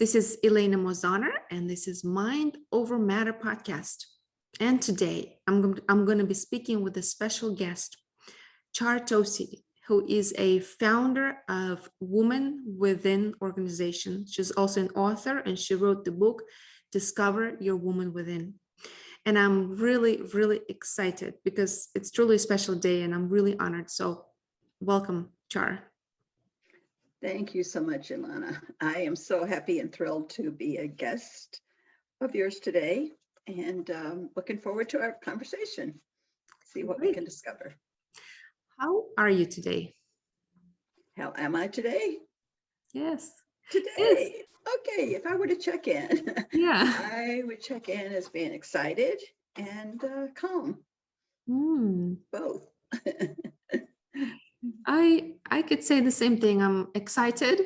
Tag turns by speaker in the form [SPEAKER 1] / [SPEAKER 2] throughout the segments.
[SPEAKER 1] This is Elena Mosaner, and this is Mind Over Matter podcast. And today I'm going to be speaking with a special guest, Char Tosi, who is a founder of Woman Within organization. She's also an author, and she wrote the book, Discover Your Woman Within. And I'm really, really excited because it's truly a special day, and I'm really honored. So welcome, Char.
[SPEAKER 2] Thank you so much, Ilana. I am so happy and thrilled to be a guest of yours today, and looking forward to our conversation. See what we can discover.
[SPEAKER 1] How are you today?
[SPEAKER 2] How am I today?
[SPEAKER 1] Yes.
[SPEAKER 2] Today? Yes. Okay, if I were to check in, I would check in as being excited and calm. Both.
[SPEAKER 1] I could say the same thing. I'm excited,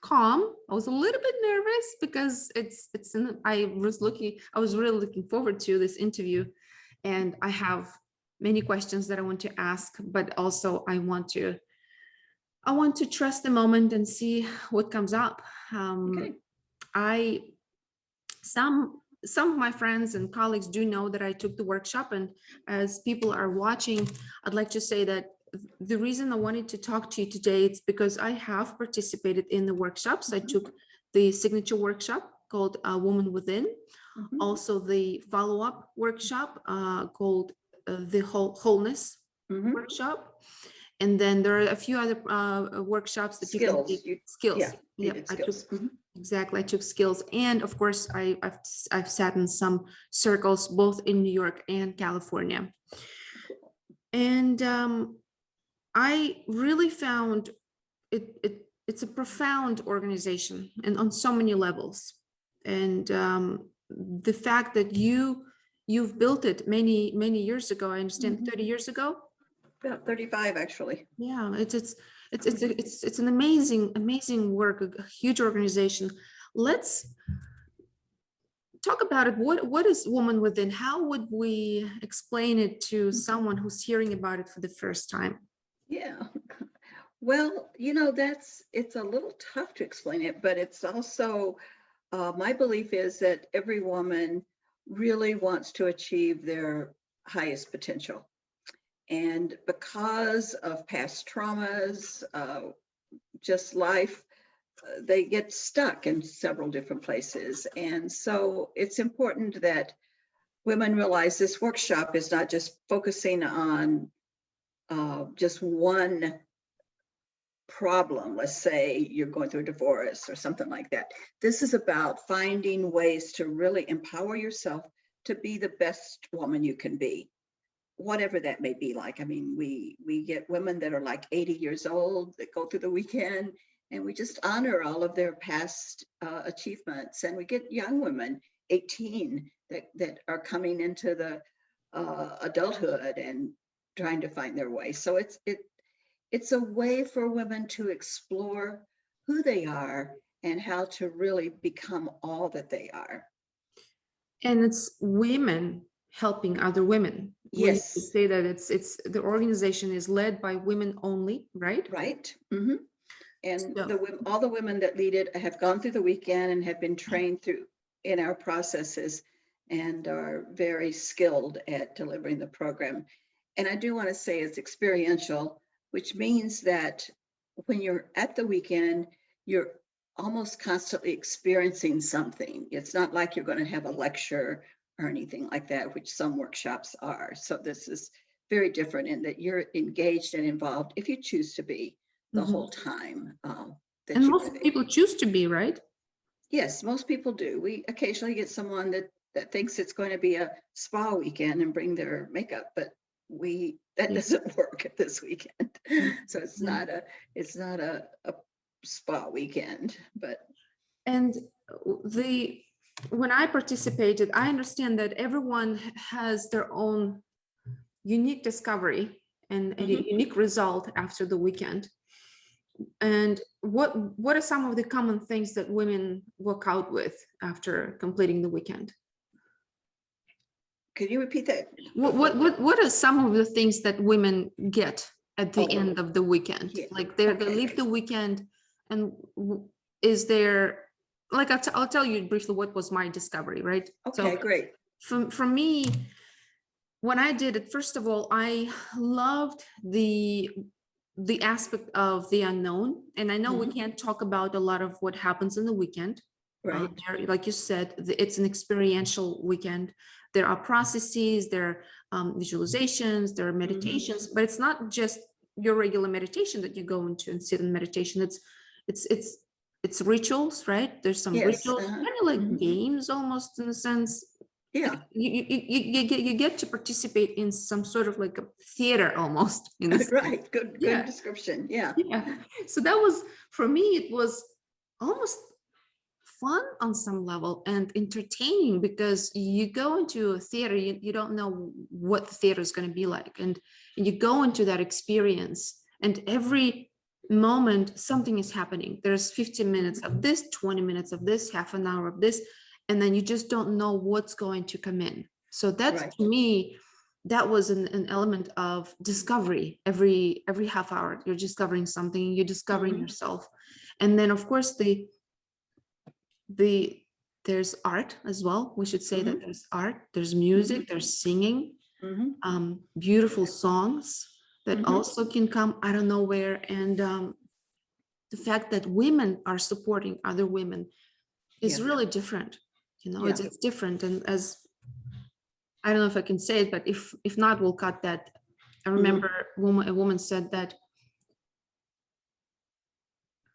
[SPEAKER 1] calm. I was a little bit nervous because I was really looking forward to this interview, and I have many questions that I want to ask, but also I want to trust the moment and see what comes up. Some of my friends and colleagues do know that I took the workshop, and as people are watching, I'd like to say that the reason I wanted to talk to you today is because I have participated in the workshops. I took the signature workshop called Woman Within, also the follow-up workshop called the Wholeness workshop, and then there are a few other workshops that
[SPEAKER 2] skills.
[SPEAKER 1] I took exactly. I took skills, and of course I've sat in some circles both in New York and California, and I really found it's a profound organization and on so many levels. And the fact that you've built it many years ago, I understand 30 years ago.
[SPEAKER 2] About 35 actually.
[SPEAKER 1] Yeah, it's an amazing work, a huge organization. Let's talk about it. What is Woman Within? How would we explain it to someone who's hearing about it for the first time?
[SPEAKER 2] Yeah, well, it's a little tough to explain it, but it's also, my belief is that every woman really wants to achieve their highest potential. And because of past traumas, just life, they get stuck in several different places. And so it's important that women realize this workshop is not just focusing on just one problem. Let's say you're going through a divorce or something like that. This is about finding ways to really empower yourself to be the best woman you can be, whatever that may be like. I mean, we get women that are like 80 years old that go through the weekend, and we just honor all of their past achievements. And we get young women, 18, that are coming into the adulthood and trying to find their way. So it's a way for women to explore who they are and how to really become all that they are.
[SPEAKER 1] And it's women helping other women.
[SPEAKER 2] Yes.
[SPEAKER 1] We say that it's the organization is led by women only, right?
[SPEAKER 2] Right. And all the women that lead it have gone through the weekend and have been trained in our processes and are very skilled at delivering the program. And I do want to say it's experiential, which means that when you're at the weekend, you're almost constantly experiencing something. It's not like you're going to have a lecture or anything like that, which some workshops are. So this is very different in that you're engaged and involved, if you choose to be, the whole time.
[SPEAKER 1] And most people choose to be, right?
[SPEAKER 2] Yes, most people do. We occasionally get someone that thinks it's going to be a spa weekend and bring their makeup, but that doesn't work at this weekend. So it's not a spa weekend.
[SPEAKER 1] And when I participated, I understand that everyone has their own unique discovery and a unique result after the weekend. And what are some of the common things that women walk out with after completing the weekend?
[SPEAKER 2] Could you repeat that?
[SPEAKER 1] What are some of the things that women get at the end of the weekend? Like they leave the weekend, and is there like I'll tell you briefly what was my discovery, right?
[SPEAKER 2] Okay,
[SPEAKER 1] So
[SPEAKER 2] great.
[SPEAKER 1] for me, when I did it, first of all, I loved the aspect of the unknown. And I know we
[SPEAKER 2] Mhm.
[SPEAKER 1] can't talk about a lot of what happens in the weekend.
[SPEAKER 2] Right.
[SPEAKER 1] Like you said, it's an experiential weekend. There are processes, there are visualizations, there are
[SPEAKER 2] Mhm.
[SPEAKER 1] meditations, but it's not just your regular meditation that you go into and sit in meditation. It's it's it's rituals, right? There's some
[SPEAKER 2] Yes.
[SPEAKER 1] rituals,
[SPEAKER 2] Uh-huh.
[SPEAKER 1] kind of like
[SPEAKER 2] Mhm.
[SPEAKER 1] games almost in a sense.
[SPEAKER 2] Yeah.
[SPEAKER 1] You get to participate in some sort of like a theater almost in this.
[SPEAKER 2] Right. Good
[SPEAKER 1] Yeah,
[SPEAKER 2] description. Yeah.
[SPEAKER 1] yeah. So that was, for me, it was almost fun on some level and entertaining, because you go into a theater, you don't know what the theater is going to be like, and you go into that experience, and every moment something is happening. There's 15 minutes
[SPEAKER 2] Mhm.
[SPEAKER 1] of this, 20 minutes of this, half an hour of this, and then you just don't know what's going to come in. So that's,
[SPEAKER 2] Right.
[SPEAKER 1] to me, that was an element of discovery. Every half hour you're discovering something, you're discovering
[SPEAKER 2] Mhm.
[SPEAKER 1] yourself. And then of course the there's art as well. We should say that
[SPEAKER 2] Mhm.
[SPEAKER 1] there's art, there's music,
[SPEAKER 2] Mhm.
[SPEAKER 1] there's singing,
[SPEAKER 2] Mhm.
[SPEAKER 1] beautiful songs that
[SPEAKER 2] Mhm.
[SPEAKER 1] also can come out of nowhere. And the fact that women are supporting other women is
[SPEAKER 2] Yeah.
[SPEAKER 1] really different. You know,
[SPEAKER 2] Yeah.
[SPEAKER 1] it's different. And as I don't know if I can say it, but if not, we'll cut that. I remember
[SPEAKER 2] Mhm.
[SPEAKER 1] a woman said that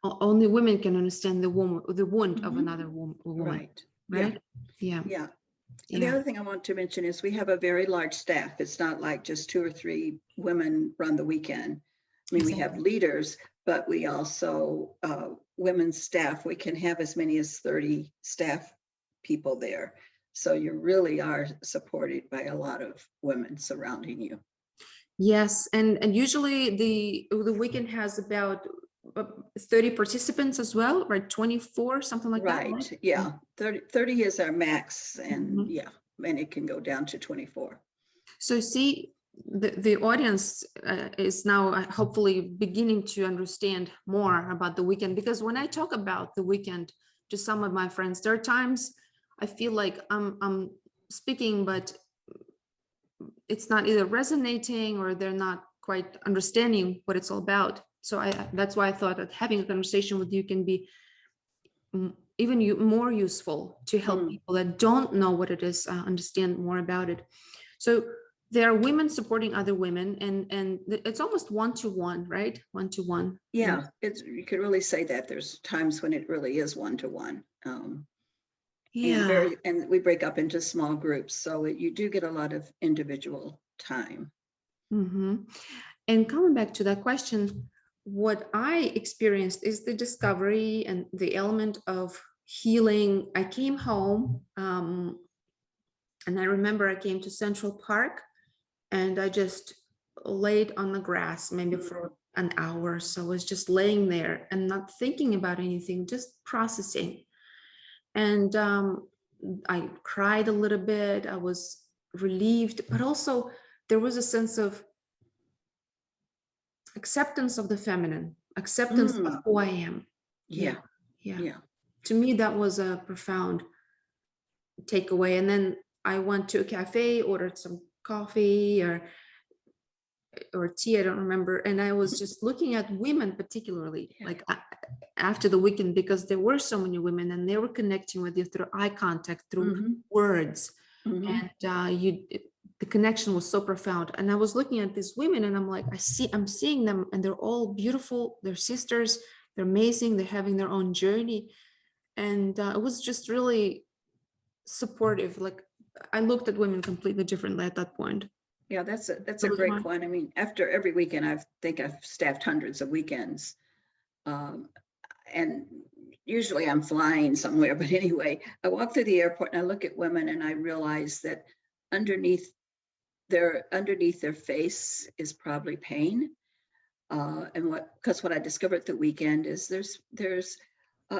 [SPEAKER 1] only women can understand the wound of
[SPEAKER 2] Mhm.
[SPEAKER 1] another woman,
[SPEAKER 2] Right. Yeah.
[SPEAKER 1] right? Yeah,
[SPEAKER 2] Yeah. And the
[SPEAKER 1] yeah,
[SPEAKER 2] other thing I want to mention is we have a very large staff. It's not like just 2 or 3 women run the weekend. I mean, we have
[SPEAKER 1] exactly.
[SPEAKER 2] leaders, but we also, women's staff, we can have as many as 30 staff people there. So you really are supported by a lot of women surrounding you.
[SPEAKER 1] Yes, and usually the weekend has about uh, 30 participants as well, right? 24, something like that, right?
[SPEAKER 2] Right. Yeah. 30 is our max. And
[SPEAKER 1] Mhm.
[SPEAKER 2] yeah, and it can go down to 24.
[SPEAKER 1] So see, the audience is now hopefully beginning to understand more about the weekend, because when I talk about the weekend to some of my friends, there are times I feel like I'm speaking, but it's not either resonating or they're not quite understanding what it's all about. So that's why I thought that having a conversation with you can be even more useful to help
[SPEAKER 2] Mm.
[SPEAKER 1] people that don't know what it is understand more about it. So there are women supporting other women, and it's almost one to one, right? One to one. And
[SPEAKER 2] Yeah, it's, you could really say that there's times when it really is one to one. And
[SPEAKER 1] yeah.
[SPEAKER 2] very, and we break up into small groups, so you do get a lot of individual time.
[SPEAKER 1] Hmm. And coming back to that question, what I experienced is the discovery and the element of healing. I came home, and I remember I came to Central Park, and I just laid on the grass maybe
[SPEAKER 2] Mm.
[SPEAKER 1] for an hour. So I was just laying there and not thinking about anything, just processing. And I cried a little bit. I was relieved, but also there was a sense of acceptance of the feminine, acceptance of
[SPEAKER 2] Mm.
[SPEAKER 1] who I am. Yeah,
[SPEAKER 2] Yeah,
[SPEAKER 1] yeah.
[SPEAKER 2] yeah.
[SPEAKER 1] To me, that was a profound takeaway. And then I went to a cafe, ordered some coffee or tea, I don't remember. And I was just looking at women, particularly
[SPEAKER 2] Yeah.
[SPEAKER 1] like after the weekend, because there were so many women and they were connecting with you through eye contact, through
[SPEAKER 2] Hmm.
[SPEAKER 1] words.
[SPEAKER 2] Hmm.
[SPEAKER 1] And the connection was so profound. And I was looking at these women and I'm like, I'm seeing them and they're all beautiful. They're sisters. They're amazing. They're having their own journey. And it was just really supportive. Like I looked at women completely differently at that point.
[SPEAKER 2] Yeah, that's
[SPEAKER 1] That
[SPEAKER 2] a
[SPEAKER 1] was
[SPEAKER 2] great
[SPEAKER 1] my,
[SPEAKER 2] point. I mean, after every weekend, I think I've staffed hundreds of weekends. Um, and usually I'm flying somewhere, but anyway, I walk through the airport and I look at women and I realize that underneath underneath their face is probably pain. And because what I discovered the weekend is there's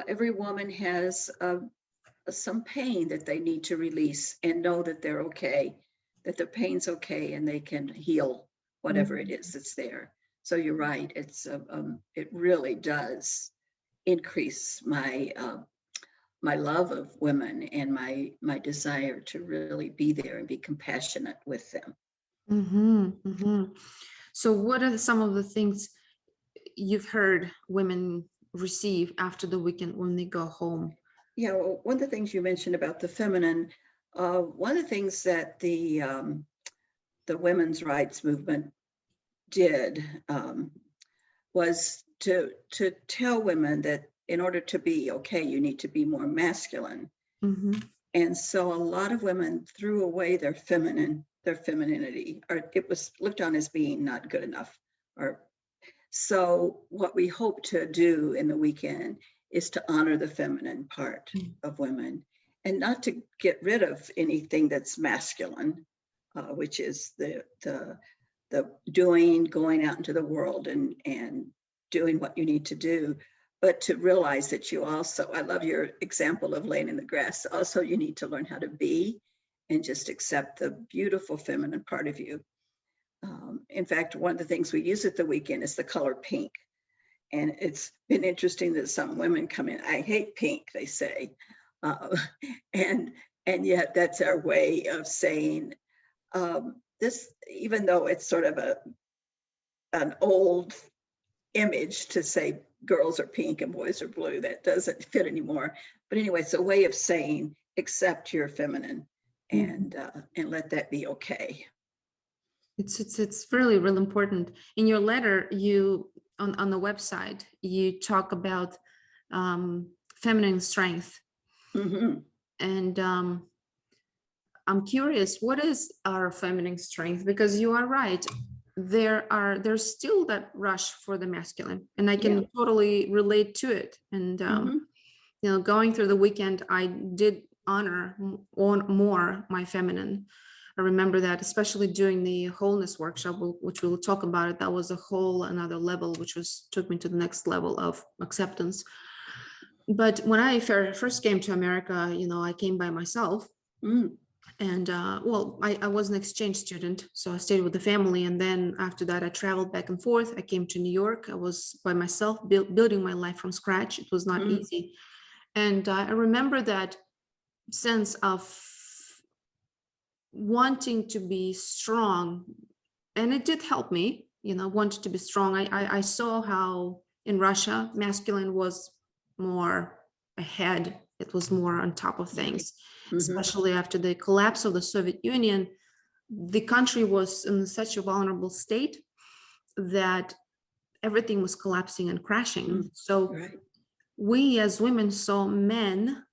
[SPEAKER 2] every woman has some pain that they need to release and know that they're okay, that their pain's okay, and they can heal whatever it is that's there. So you're right. It really does increase my my love of women and my desire to really be there and be compassionate with them.
[SPEAKER 1] So what are some of the things you've heard women receive after the weekend when they go home?
[SPEAKER 2] Yeah, well, one of the things you mentioned about the feminine, one of the things that the women's rights movement did was to tell women that in order to be okay, you need to be more masculine. And so a lot of women threw away their femininity, or it was looked on as being not good enough. Or so what we hope to do in the weekend is to honor the feminine part of women and not to get rid of anything that's masculine, which is the doing, going out into the world and doing what you need to do, but to realize that you also, I love your example of laying in the grass. Also, you need to learn how to be and just accept the beautiful feminine part of you. In fact, one of the things we use at the weekend is the color pink. And it's been interesting that some women come in, I hate pink, they say. And yet that's our way of saying, this, even though it's sort of an old image to say girls are pink and boys are blue, that doesn't fit anymore. But anyway, it's a way of saying accept your feminine and let that be okay.
[SPEAKER 1] It's really important. In your letter, you on the website, you talk about feminine strength, and I'm curious, what is our feminine strength? Because you are right, there's still that rush for the masculine, and I can totally relate to it. And you know, going through the weekend, I did honor more my feminine. I remember that, especially during the wholeness workshop, which we will talk about it. That was a whole another level, which took me to the next level of acceptance. But when I first came to America, you know, I came by myself. And well, I was an exchange student, so I stayed with the family. And then after that, I traveled back and forth. I came to New York. I was by myself, building my life from scratch. It was not easy. And I remember that sense of wanting to be strong, and it did help me, you know, wanted to be strong. I saw how in Russia masculine was more ahead, it was more on top of things. Especially after the collapse of the Soviet Union, the country was in such a vulnerable state that everything was collapsing and crashing. So we as women saw men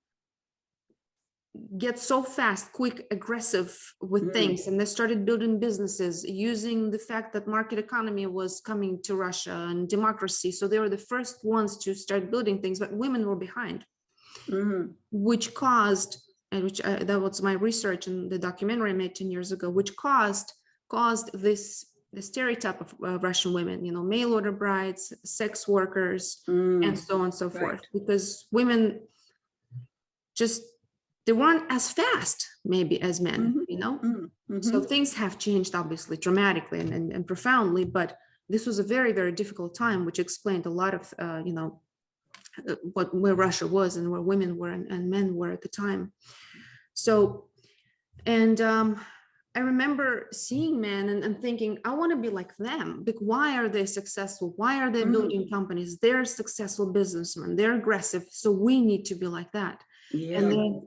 [SPEAKER 1] get so fast, quick, aggressive with things, and they started building businesses using the fact that market economy was coming to Russia and democracy. So they were the first ones to start building things, but women were behind, which caused, and which that was my research in the documentary I made 10 years ago, which caused this the stereotype of Russian women, you know, mail order brides, sex workers, and so on and so forth, because women just, they weren't as fast maybe as men, you know. So things have changed obviously dramatically and profoundly, but this was a very, very difficult time, which explained a lot of you know, where Russia was and where women were and men were at the time. So, and I remember seeing men and thinking, I want to be like them. Like, why are they successful? Why are they building companies? They're successful businessmen. They're aggressive. So we need to be like that. And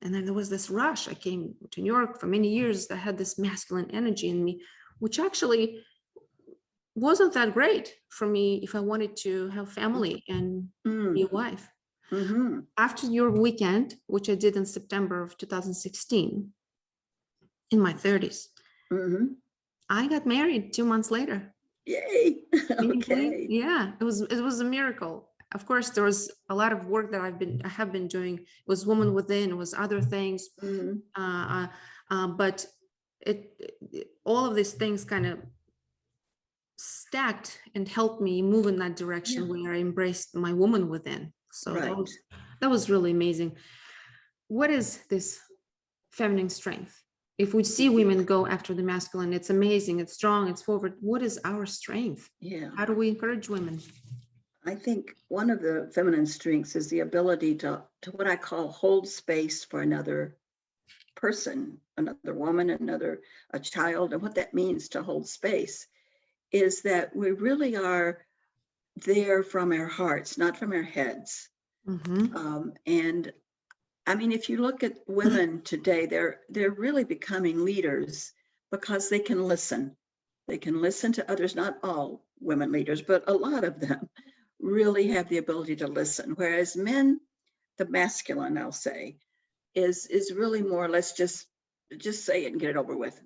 [SPEAKER 1] then there was this rush. I came to New York for many years. I had this masculine energy in me, which actually wasn't that great for me if I wanted to have family and be a wife. After your weekend, which I did in September of 2016, in my 30s, I got married 2 months later.
[SPEAKER 2] Yay! Okay.
[SPEAKER 1] Yeah, it was a miracle. Of course, there was a lot of work that I have been doing. It was Woman Within, it was other things, but all of these things kind of stacked and helped me move in that direction where I embraced my woman within. So that was really amazing. What is this feminine strength? If we see women go after the masculine, it's amazing, it's strong, it's forward. What is our strength? How do we encourage women?
[SPEAKER 2] I think one of the feminine strengths is the ability to what I call hold space for another person, another woman, a child. And what that means to hold space is that we really are there from our hearts, not from our heads. And I mean, if you look at women today, they're really becoming leaders because they can listen. They can listen to others, not all women leaders, but a lot of them really have the ability to listen. Whereas men, the masculine, I'll say, is really more, let's just say it and get it over with.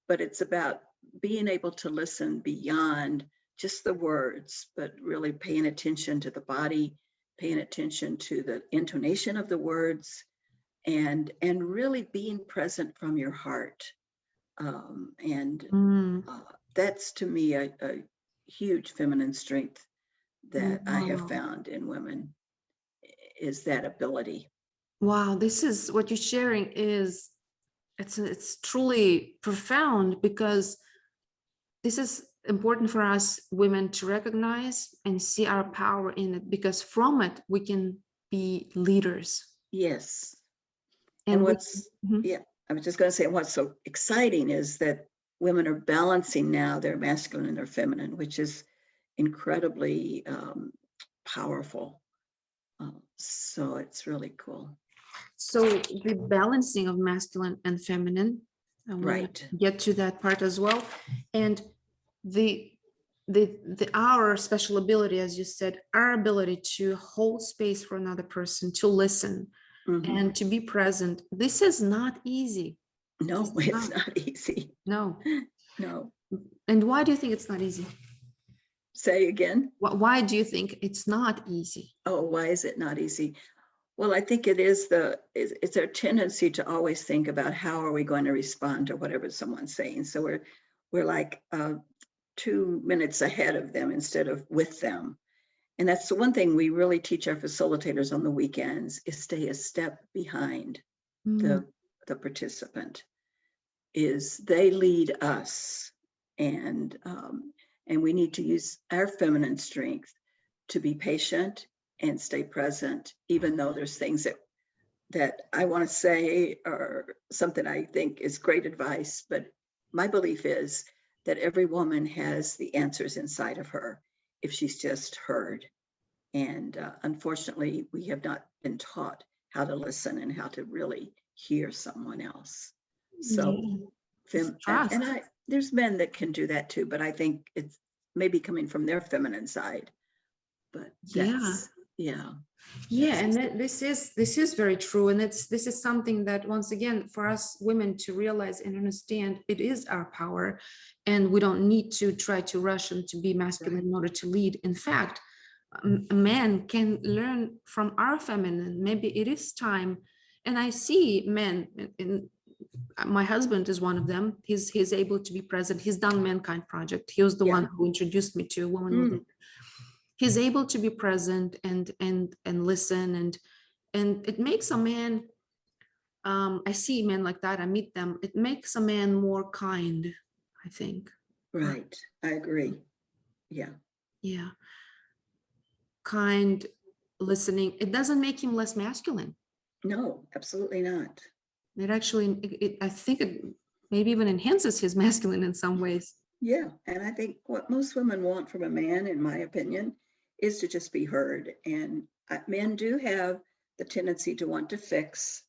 [SPEAKER 2] But it's about being able to listen beyond just the words, but really paying attention to the body, paying attention to the intonation of the words, and really being present from your heart. And that's to me a huge feminine strength that I have
[SPEAKER 1] Wow.
[SPEAKER 2] found in women, is that ability.
[SPEAKER 1] Wow, this is what you're sharing is it's truly profound, because this is important for us women to recognize and see our power in it, because from it we can be leaders.
[SPEAKER 2] Yes. And
[SPEAKER 1] And we Mhm.
[SPEAKER 2] yeah, I was just going to say, what's so exciting is that women are balancing now their masculine and their feminine, which is incredibly powerful. So it's really cool.
[SPEAKER 1] So the balancing of masculine and feminine, I want
[SPEAKER 2] Right.
[SPEAKER 1] to get to that part as well. And the our special ability, as you said, our ability to hold space for another person, to listen and to be present. This is not easy.
[SPEAKER 2] No,
[SPEAKER 1] This is
[SPEAKER 2] it's
[SPEAKER 1] not.
[SPEAKER 2] not easy.
[SPEAKER 1] No.
[SPEAKER 2] No.
[SPEAKER 1] And why do you think it's not easy?
[SPEAKER 2] Say again.
[SPEAKER 1] Why do you think it's not easy?
[SPEAKER 2] Oh, why is it not easy? Well, I think it's our tendency to always think about how are we going to respond to whatever someone's saying. So we're like 2 minutes ahead of them instead of with them. And that's the one thing we really teach our facilitators on the weekends, is stay a step behind the participant. Is they lead us, and we need to use our feminine strength to be patient and stay present, even though there's things that I want to say or something I think is great advice. But my belief is that every woman has the answers inside of her if she's just heard. And unfortunately, we have not been taught how to listen and how to really hear someone else. So,
[SPEAKER 1] Trust.
[SPEAKER 2] there's men that can do that too, but I think it's maybe coming from their feminine side. But
[SPEAKER 1] Yeah. Yeah, and this is very true, and this is something that, once again, for us women to realize and understand, it is our power, and we don't need to try to rush and to be masculine in order to lead. In fact, a man can learn from our feminine. Maybe it is time, and I see men in my husband is one of them. He's able to be present. He's done Mankind Project. He was the one who introduced me to Woman Within. He's able to be present and listen, and it makes a man, I see men like that, I meet them, it makes a man more kind, I think.
[SPEAKER 2] Right. I agree. Yeah.
[SPEAKER 1] Kind, listening. It doesn't make him less masculine.
[SPEAKER 2] No, absolutely not.
[SPEAKER 1] It actually, I think it maybe even enhances his masculine in some ways.
[SPEAKER 2] Yeah. And I think what most women want from a man, in my opinion, is to just be heard. And men do have the tendency to want to fix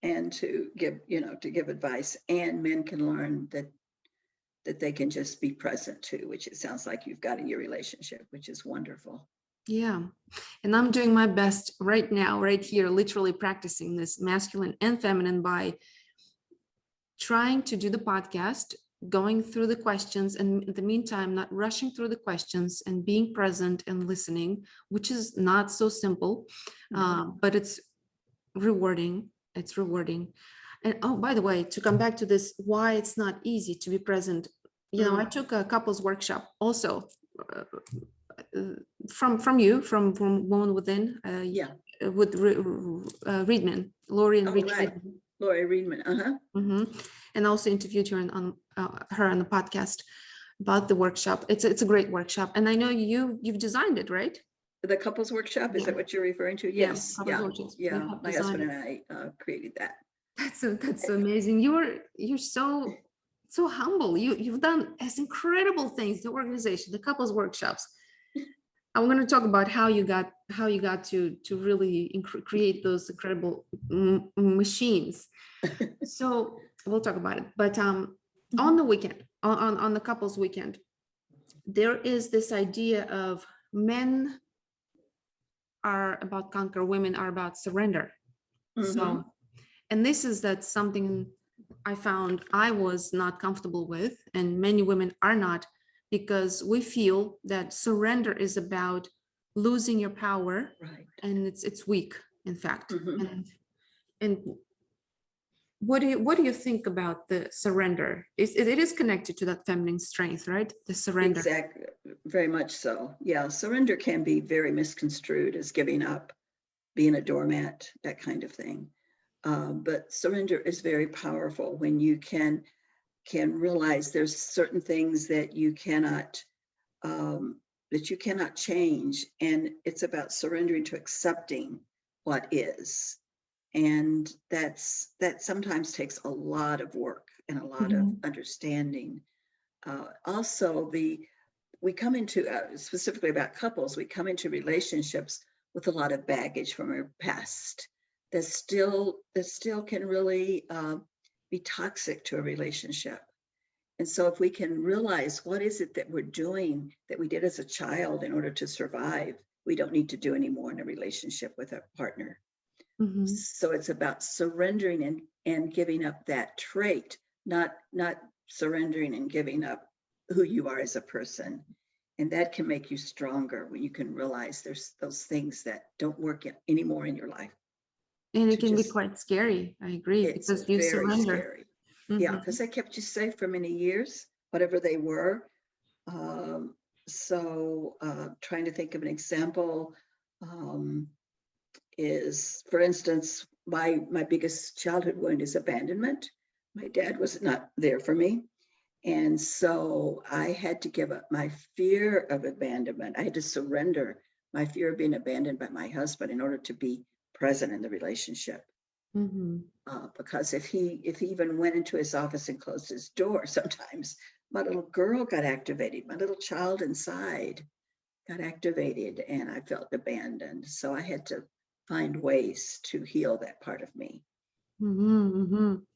[SPEAKER 2] and to give advice. And men can learn that they can just be present too, which it sounds like you've got in your relationship, which is wonderful.
[SPEAKER 1] Yeah. And I'm doing my best right now, right here, literally practicing this masculine and feminine by trying to do the podcast, going through the questions, and in the meantime, not rushing through the questions and being present and listening, which is not so simple, but it's rewarding. It's rewarding. And oh, by the way, to come back to this, why it's not easy to be present. I took a couples workshop also from you, from Woman Within, with Reedman, Lori and Rich.
[SPEAKER 2] Right. Lori Reedman.
[SPEAKER 1] And also interviewed her on her on the podcast. about the workshop. It's a great workshop, and I know you've designed it, right?
[SPEAKER 2] The couples workshop, is
[SPEAKER 1] Yeah.
[SPEAKER 2] that what you're referring to?
[SPEAKER 1] Yeah,
[SPEAKER 2] Yes,
[SPEAKER 1] couples
[SPEAKER 2] yeah,
[SPEAKER 1] workshops. You
[SPEAKER 2] yeah.
[SPEAKER 1] have
[SPEAKER 2] My
[SPEAKER 1] designed
[SPEAKER 2] husband
[SPEAKER 1] it.
[SPEAKER 2] and I created that.
[SPEAKER 1] That's amazing. You're so humble. You've done as incredible things. The organization, the couples workshops. I'm going to talk about how you got to really create those incredible machines. So we'll talk about it. But on the weekend, on the couples weekend, there is this idea of men are about conquer, women are about surrender.
[SPEAKER 2] Mhm.
[SPEAKER 1] So, and that's something I found I was not comfortable with, and many women are not, because we feel that surrender is about losing your power,
[SPEAKER 2] Right.
[SPEAKER 1] and it's weak, in fact.
[SPEAKER 2] Mhm.
[SPEAKER 1] And what do you think about the surrender? It is connected to that feminine strength, right? The surrender.
[SPEAKER 2] Exactly. Very much so. Yeah. Surrender can be very misconstrued as giving up, being a doormat, that kind of thing. But surrender is very powerful when you can realize there's certain things that you cannot change, and it's about surrendering to accepting what is. And that sometimes takes a lot of work and a lot of
[SPEAKER 1] Mhm.
[SPEAKER 2] understanding. Also, we come into specifically about couples, we come into relationships with a lot of baggage from our past that still can really be toxic to a relationship. And so if we can realize what is it that we're doing that we did as a child in order to survive, we don't need to do anymore in a relationship with a partner.
[SPEAKER 1] Mhm.
[SPEAKER 2] So it's about surrendering and giving up that trait, not surrendering and giving up who you are as a person. And that can make you stronger when you can realize there's those things that don't work anymore in your life.
[SPEAKER 1] And it
[SPEAKER 2] To
[SPEAKER 1] can be
[SPEAKER 2] just,
[SPEAKER 1] quite scary, I agree,
[SPEAKER 2] it's
[SPEAKER 1] because you
[SPEAKER 2] very
[SPEAKER 1] surrender.
[SPEAKER 2] scary. Yeah,
[SPEAKER 1] Mhm.
[SPEAKER 2] because they kept you safe for many years, whatever they were. Um, trying to think of an example um, is, for instance, my biggest childhood wound is abandonment. My dad was not there for me. And so I had to give up my fear of abandonment. I had to surrender my fear of being abandoned by my husband in order to be present in the relationship.
[SPEAKER 1] Mhm.
[SPEAKER 2] Because if he even went into his office and closed his door, sometimes my little girl got activated, my little child inside got activated, and I felt abandoned. So I had to find ways to heal that part of me.
[SPEAKER 1] Mhm. Mhm.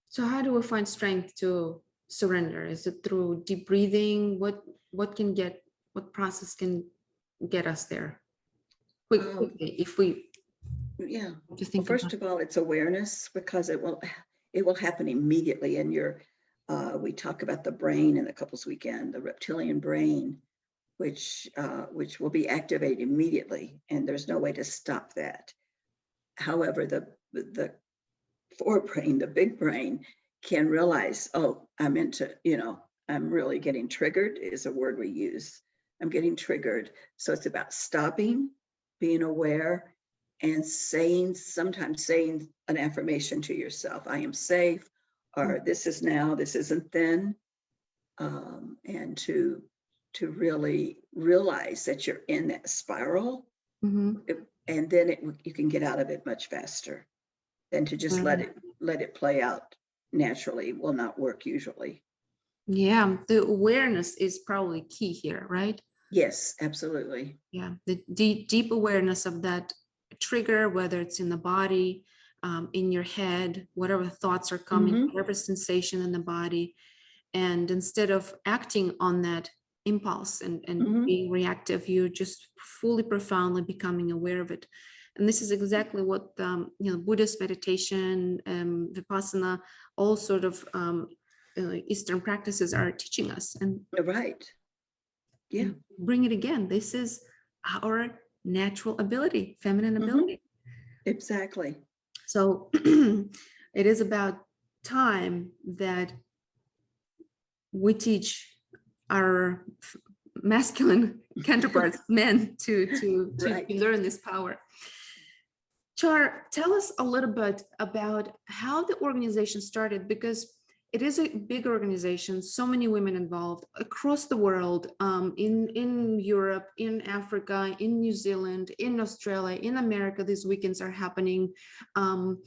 [SPEAKER 1] So how do we find strength to surrender? Is it through deep breathing? What process can get us there
[SPEAKER 2] Um,
[SPEAKER 1] quickly if we
[SPEAKER 2] yeah.
[SPEAKER 1] to
[SPEAKER 2] Well,
[SPEAKER 1] think
[SPEAKER 2] first
[SPEAKER 1] about?
[SPEAKER 2] of all, it's awareness, because it will happen immediately in your. We talk about the brain in the couples weekend, the reptilian brain, which will be activated immediately, and there's no way to stop that. However, the forebrain, the big brain, can realize, oh, I'm really getting triggered, is a word we use. I'm getting triggered. So it's about stopping, being aware, and sometimes saying an affirmation to yourself. I am safe, or this is now, this isn't then. And to really realize that you're in that spiral,
[SPEAKER 1] Mhm.
[SPEAKER 2] and then you can get out of it much faster than to just let
[SPEAKER 1] Right.
[SPEAKER 2] it play out naturally. Will not work usually.
[SPEAKER 1] Yeah, the awareness is probably key here, right?
[SPEAKER 2] Yes, absolutely.
[SPEAKER 1] Yeah, the deep awareness of that trigger, whether it's in the body, in your head, whatever thoughts are coming,
[SPEAKER 2] Mm-hmm.
[SPEAKER 1] whatever sensation in the body, and instead of acting on that impulse and
[SPEAKER 2] Mm-hmm.
[SPEAKER 1] being reactive, you're just fully profoundly becoming aware of it. And this is exactly what Buddhist meditation, Vipassana, all sort of Eastern practices are teaching us.
[SPEAKER 2] Right. Yeah.
[SPEAKER 1] And bring it again, this is our natural ability, feminine
[SPEAKER 2] Mm-hmm.
[SPEAKER 1] ability.
[SPEAKER 2] Exactly.
[SPEAKER 1] So it is about time that we teach our masculine counterparts, men, to
[SPEAKER 2] Right.
[SPEAKER 1] learn this power. Char, tell us a little bit about how the organization started, because it is a big organization, so many women involved across the world, in Europe, in Africa, in New Zealand, in Australia, in America. These weekends are happening. And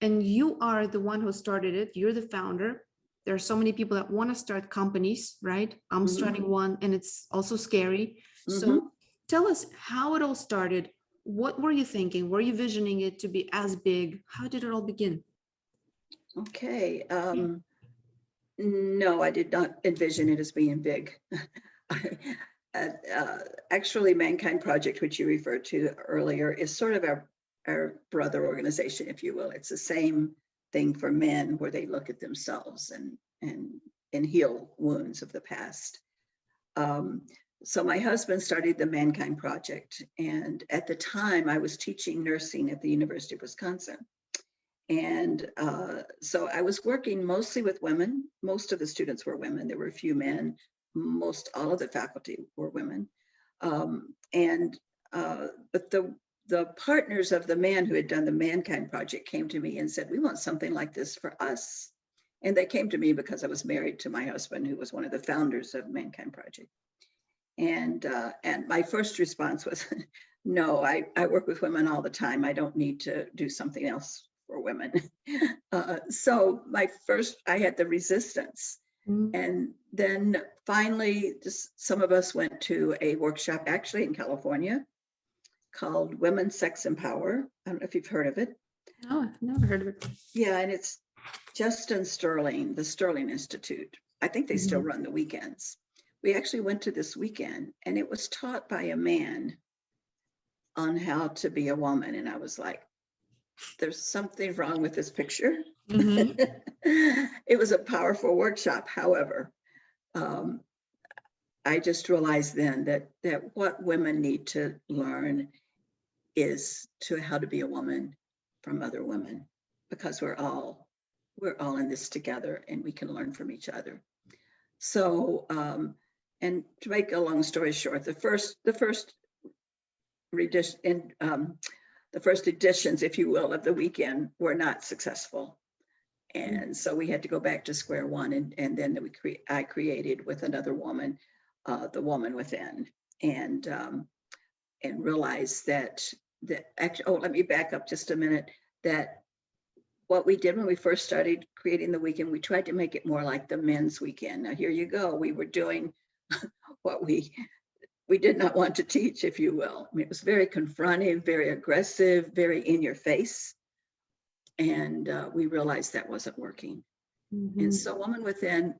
[SPEAKER 1] you are the one who started it. You're the founder. There are so many people that want to start companies, right? I'm starting one, and it's also scary. So tell us how it all started. What were you thinking? Were you visioning it to be as big? How did it all begin?
[SPEAKER 2] Okay. No, I did not envision it as being big. Actually, Mankind Project, which you referred to earlier, is sort of our brother organization, if you will. It's the same thing for men, where they look at themselves and heal wounds of the past. So my husband started the Mankind Project, and at the time I was teaching nursing at the University of Wisconsin. And so I was working mostly with women. Most of the students were women. There were a few men. Most all of the faculty were women. But the partners of the man who had done the Mankind Project came to me and said, "We want something like this for us." And they came to me because I was married to my husband, who was one of the founders of Mankind Project. And my first response was, "No, I work with women all the time. I don't need to do something else for women." So I had the resistance. And then finally, some of us went to a workshop actually in California called Women, Sex, and Power. I don't know if you've heard of it.
[SPEAKER 1] No, I've never heard of it.
[SPEAKER 2] Yeah, and it's Justin Sterling, the Sterling Institute. I think they still run the weekends. We actually went to this weekend, and it was taught by a man on how to be a woman. And I was like, there's something wrong with this picture. It was a powerful workshop. However, I just realized then that what women need to learn is how to be a woman from other women, because we're all in this together, and we can learn from each other. So, and to make a long story short, the first editions, if you will, of the weekend were not successful. And so we had to go back to square one. And then I created with another woman, the Woman Within, and realized that actually, let me back up just a minute, that what we did when we first started creating the weekend, we tried to make it more like the men's weekend. Now, here you go. We were doing what we did not want to teach, if you will. I mean, it was very confrontive, very aggressive, very in your face. And we realized that wasn't working. And so Woman Within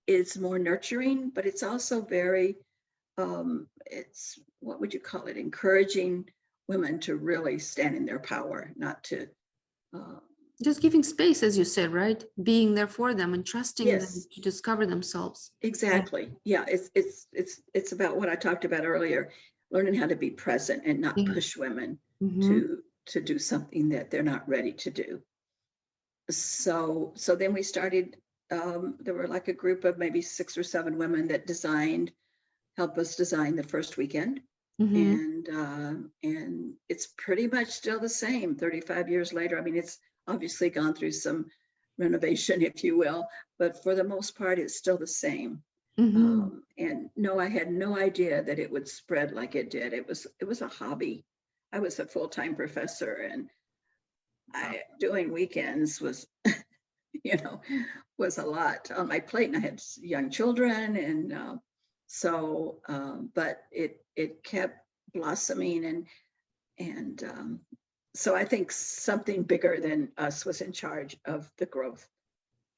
[SPEAKER 2] is more nurturing, but it's also very, it's, what would you call it? Encouraging women to really stand in their power, not to.
[SPEAKER 1] Just giving space, as you said, right? Being there for them and trusting them to discover themselves.
[SPEAKER 2] Exactly. Yeah. It's about what I talked about earlier, learning how to be present and not push women to do something that they're not ready to do. So then we started, there were like a group of maybe 6 or 7 women that helped us design the first weekend. And it's pretty much still the same 35 years later. I mean, it's obviously gone through some renovation, if you will, but for the most part, it's still the same. And no, I had no idea that it would spread like it did. It was a hobby. I was a full-time professor, and doing weekends was, was a lot on my plate. And I had young children, and but it kept blossoming, and so I think something bigger than us was in charge of the growth.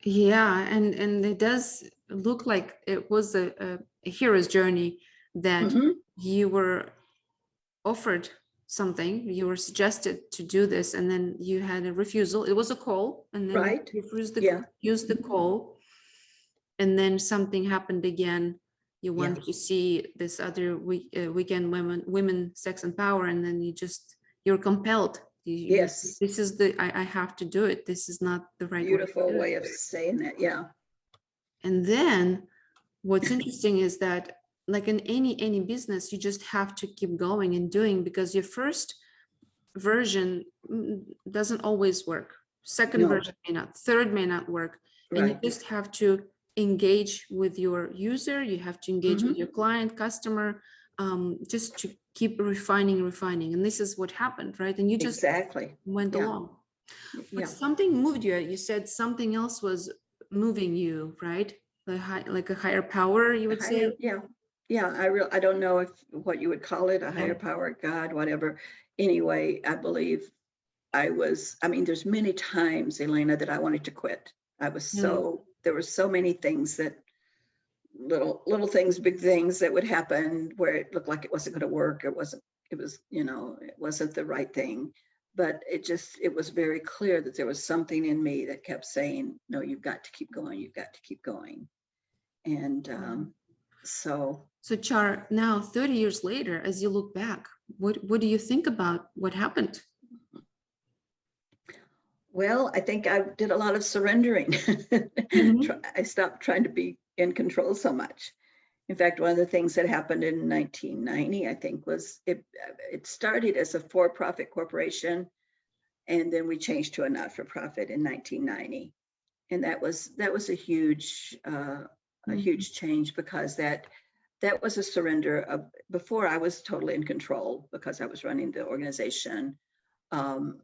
[SPEAKER 1] Yeah, and it does look like it was a hero's journey, that you were offered something, you were suggested to do this, and then you had a refusal. It was a call, and then you refused the call, and then something happened again. You wanted to see this other weekend, women, sex, and power, and then you're compelled. This is I have to do it. This is not the right
[SPEAKER 2] beautiful way of saying that. Yeah.
[SPEAKER 1] And then what's interesting is that, like in any business, you just have to keep going and doing, because your first version doesn't always work. Second version may not, third may not work. and you
[SPEAKER 2] Right.
[SPEAKER 1] just have to engage with your user, you have to engage with
[SPEAKER 2] Mhm.
[SPEAKER 1] your client, customer, just to keep refining. And this is what happened, right? And you just
[SPEAKER 2] Exactly.
[SPEAKER 1] went
[SPEAKER 2] Yeah.
[SPEAKER 1] along. But
[SPEAKER 2] Yeah.
[SPEAKER 1] something moved you. You said something else was moving you, right? Like a higher power, you would
[SPEAKER 2] Higher,
[SPEAKER 1] say.
[SPEAKER 2] yeah. Yeah, I don't know if what you would call it, a
[SPEAKER 1] Yeah.
[SPEAKER 2] higher power, God, whatever. Anyway, I believe I mean, there's many times, Elena, that I wanted to quit.
[SPEAKER 1] Mm,
[SPEAKER 2] There were so many things that little things, big things that would happen where it looked like it wasn't going to work. It wasn't the right thing. But it was very clear that there was something in me that kept saying, no, you've got to keep going. You've got to keep going. And
[SPEAKER 1] wow.
[SPEAKER 2] so,
[SPEAKER 1] So Char, now 30 years later, as you look back, what do you think about what happened?
[SPEAKER 2] well, I think I did a lot of surrendering.
[SPEAKER 1] Mhm.
[SPEAKER 2] I stopped trying to be in control so much. In fact, one of the things that happened in 1990, I think, was it started as a for-profit corporation, and then we changed to a not-for-profit in 1990. And that was a
[SPEAKER 1] Mhm.
[SPEAKER 2] huge change, because that was a surrender of, before I was totally in control because I was running the organization, um,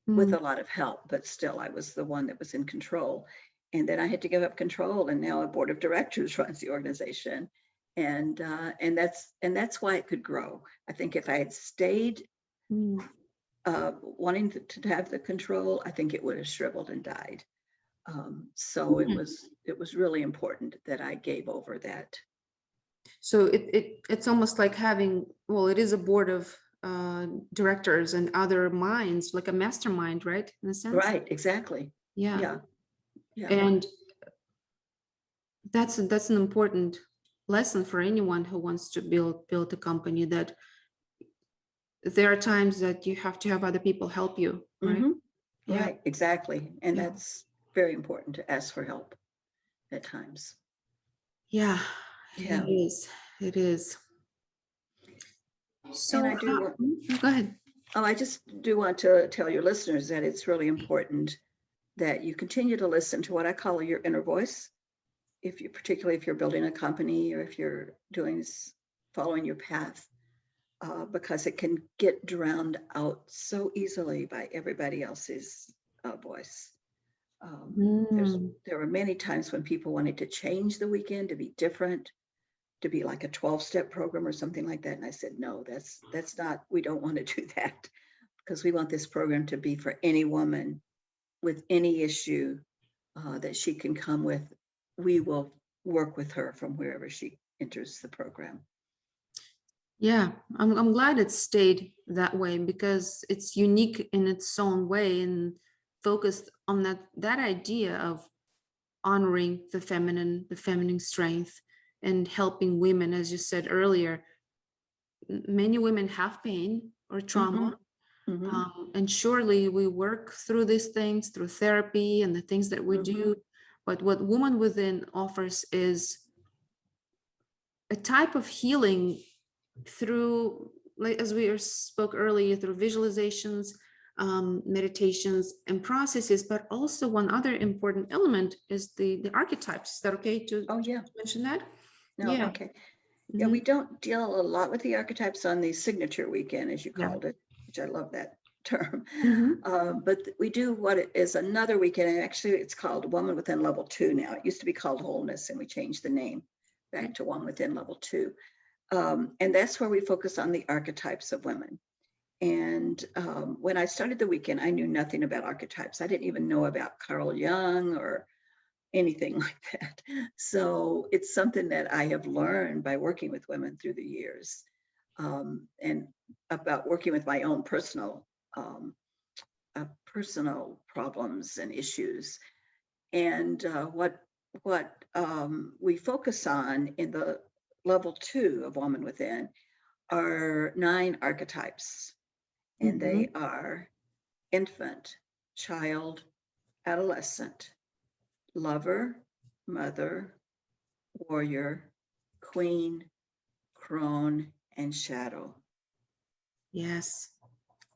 [SPEAKER 2] with
[SPEAKER 1] Mm.
[SPEAKER 2] a lot of help, but still I was the one that was in control. And then I had to give up control, and now a board of directors runs the organization. And that's why it could grow. I think if I had stayed
[SPEAKER 1] Mm.
[SPEAKER 2] wanting to have the control, I think it would have shriveled and died. So it was really important that I gave over that.
[SPEAKER 1] So it's almost like having, well, it is a board of directors and other minds, like a mastermind, right? In a sense.
[SPEAKER 2] Right, exactly.
[SPEAKER 1] Yeah.
[SPEAKER 2] Yeah, yeah.
[SPEAKER 1] And that's an important lesson for anyone who wants to build a company, that there are times that you have to have other people help you, right?
[SPEAKER 2] Hmm.
[SPEAKER 1] Yeah.
[SPEAKER 2] Right, exactly. And
[SPEAKER 1] Yeah.
[SPEAKER 2] that's very important, to ask for help at times.
[SPEAKER 1] Yeah. It
[SPEAKER 2] Yeah.
[SPEAKER 1] is. It is.
[SPEAKER 2] And
[SPEAKER 1] So
[SPEAKER 2] I do want,
[SPEAKER 1] go ahead.
[SPEAKER 2] I just do want to tell your listeners that it's really important that you continue to listen to what I call your inner voice. Particularly if you're building a company, or if you're following your path, because it can get drowned out so easily by everybody else's voice.
[SPEAKER 1] Mm.
[SPEAKER 2] There were many times when people wanted to change the weekend to be different, to be like a 12-step program or something like that. And I said, no, that's not, we don't want to do that, because we want this program to be for any woman with any issue that she can come with. We will work with her from wherever she enters the program.
[SPEAKER 1] Yeah, I'm glad it stayed that way, because it's unique in its own way and focused on that idea of honoring the feminine strength, and helping women. As you said earlier, many women have pain or
[SPEAKER 2] Hmm.
[SPEAKER 1] trauma,
[SPEAKER 2] Hmm.
[SPEAKER 1] and surely we work through these things through therapy and the things that we
[SPEAKER 2] Hmm.
[SPEAKER 1] do. But what Woman Within offers is a type of healing through, like as we spoke earlier, through visualizations, meditations and processes. But also one other important element is the archetypes. Is that okay
[SPEAKER 2] Oh,
[SPEAKER 1] to
[SPEAKER 2] yeah.
[SPEAKER 1] mention that?
[SPEAKER 2] No,
[SPEAKER 1] Yeah.
[SPEAKER 2] okay. Yeah,
[SPEAKER 1] Mhm.
[SPEAKER 2] we don't deal a lot with the archetypes on the signature weekend, as you
[SPEAKER 1] Yeah.
[SPEAKER 2] called it, which I love that term.
[SPEAKER 1] Mhm.
[SPEAKER 2] But we do what is another weekend, and actually it's called Woman Within Level 2 now. It used to be called Wholeness, and we changed the name
[SPEAKER 1] Okay.
[SPEAKER 2] back to One Within Level 2. And that's where we focus on the archetypes of women. And when I started the weekend, I knew nothing about archetypes. I didn't even know about Carl Jung or anything like that. So it's something that I have learned by working with women through the years, and about working with my own um, personal problems and issues. And what we focus on in the level 2 of Woman Within are 9 archetypes, and they
[SPEAKER 1] Mhm.
[SPEAKER 2] are infant, child, adolescent, lover, mother, warrior, queen, crone, and shadow.
[SPEAKER 1] Yes.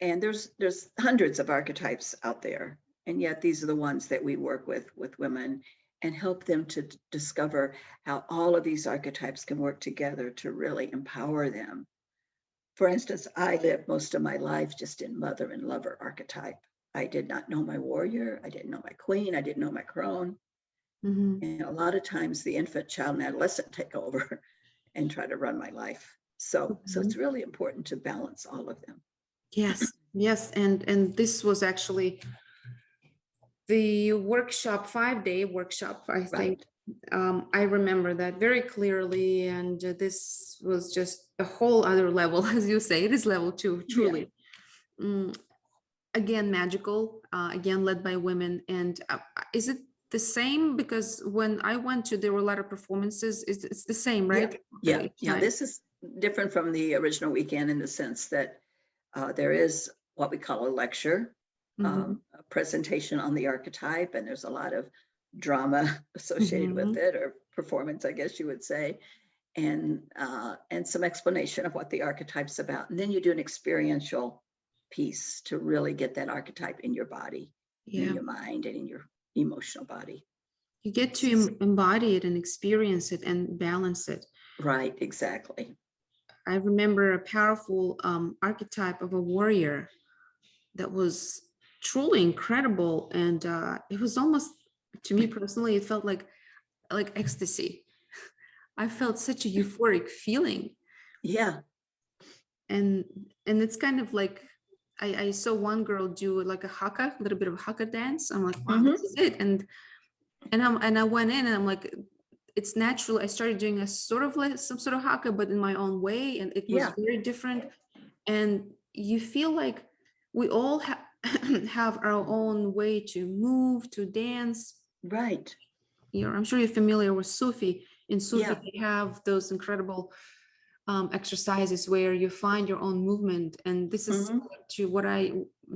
[SPEAKER 2] And there's hundreds of archetypes out there, and yet these are the ones that we work with women. and help them to discover how all of these archetypes can work together to really empower them. For instance, I lived most of my life just in mother and lover archetype. I did not know my warrior. I didn't know my queen. I didn't know my crone.
[SPEAKER 1] Mhm.
[SPEAKER 2] And a lot of times the infant, child, and adolescent take over and try to run my life. So it's
[SPEAKER 1] Mhm.
[SPEAKER 2] really important to balance all of them.
[SPEAKER 1] Yes, yes, and this was actually the workshop, 5-day workshop, I think.
[SPEAKER 2] Right.
[SPEAKER 1] I remember that very clearly, and this was just a whole other level, as you say. It is level 2,
[SPEAKER 2] Yeah.
[SPEAKER 1] truly. Mm, Again, magical, again led by women. And is it the same? Because when I went to, there were a lot of performances. It's the same,
[SPEAKER 2] Yeah.
[SPEAKER 1] right?
[SPEAKER 2] Yeah.
[SPEAKER 1] Each
[SPEAKER 2] Yeah.
[SPEAKER 1] time.
[SPEAKER 2] This is different from the original weekend in the sense that there is what we call a lecture,
[SPEAKER 1] Mhm.
[SPEAKER 2] a presentation on the archetype, and there's a lot of drama associated with
[SPEAKER 1] Mhm.
[SPEAKER 2] it, or performance, I guess you would say, and some explanation of what the archetype's about. And then you do an experiential piece to really get that archetype in your body, in
[SPEAKER 1] Yeah,
[SPEAKER 2] your mind, and in your emotional body.
[SPEAKER 1] you get to
[SPEAKER 2] So,
[SPEAKER 1] embody it and experience it and balance it.
[SPEAKER 2] right, exactly.
[SPEAKER 1] I remember a powerful archetype of a warrior that was truly incredible, and it was almost, to me personally, it felt like ecstasy. I felt such a euphoric feeling,
[SPEAKER 2] Yeah.
[SPEAKER 1] and it's kind of like I saw one girl do like a haka, a little bit of haka dance. I'm like, wow, this
[SPEAKER 2] Hmm.
[SPEAKER 1] is it, and I went in and I'm like, it's natural. I started doing a sort of like some sort of haka, but in my own way, and it was
[SPEAKER 2] Yeah.
[SPEAKER 1] very different. And you feel like we all have our own way to move, to dance.
[SPEAKER 2] Right.
[SPEAKER 1] I'm sure you're familiar with Sufi. In Sufi,
[SPEAKER 2] Yeah.
[SPEAKER 1] they have those incredible exercises where you find your own movement, and this is
[SPEAKER 2] Hmm.
[SPEAKER 1] similar to what I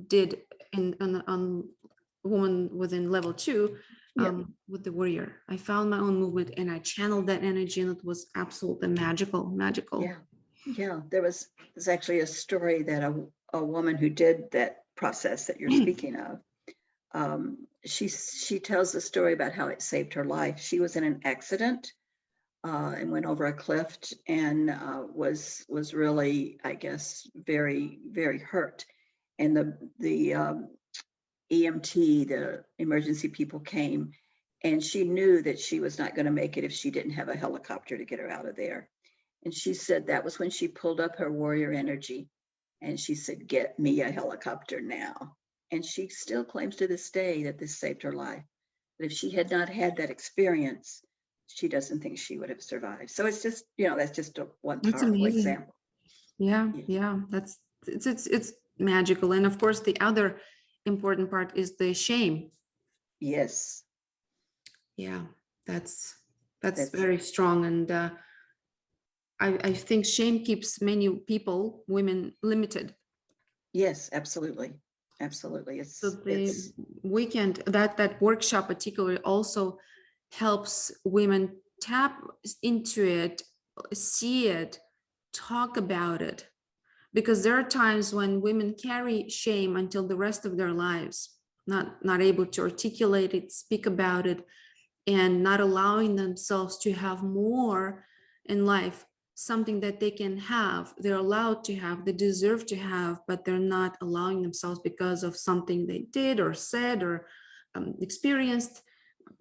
[SPEAKER 1] did on woman within level 2,
[SPEAKER 2] Yeah.
[SPEAKER 1] with the warrior. I found my own movement and I channeled that energy, and it was absolutely magical.
[SPEAKER 2] Yeah. Yeah. There's actually a story that a woman who did that process that you're speaking of, she tells the story about how it saved her life. She was in an accident and went over a cliff and was really, I guess, very very hurt. And the EMT, the emergency people came, and she knew that she was not going to make it if she didn't have a helicopter to get her out of there. And she said that was when she pulled up her warrior energy and she said, "Get me a helicopter now." And she still claims to this day that this saved her life. But if she had not had that experience, she doesn't think she would have survived. So it's just, that's just one
[SPEAKER 1] It's
[SPEAKER 2] powerful
[SPEAKER 1] amazing.
[SPEAKER 2] example.
[SPEAKER 1] Yeah,
[SPEAKER 2] Yeah.
[SPEAKER 1] yeah, that's it's magical. And of course, the other important part is the shame.
[SPEAKER 2] Yes,
[SPEAKER 1] Yeah, that's that's
[SPEAKER 2] that's,
[SPEAKER 1] very strong, and I think shame keeps many people, women, limited.
[SPEAKER 2] yes, absolutely. Absolutely.
[SPEAKER 1] So the weekend, that workshop particularly also helps women tap into it, see it, talk about it, because there are times when women carry shame until the rest of their lives, not able to articulate it, speak about it, and not allowing themselves to have more in life, something that they can have, they're allowed to have, they deserve to have, but they're not allowing themselves because of something they did or said or experienced,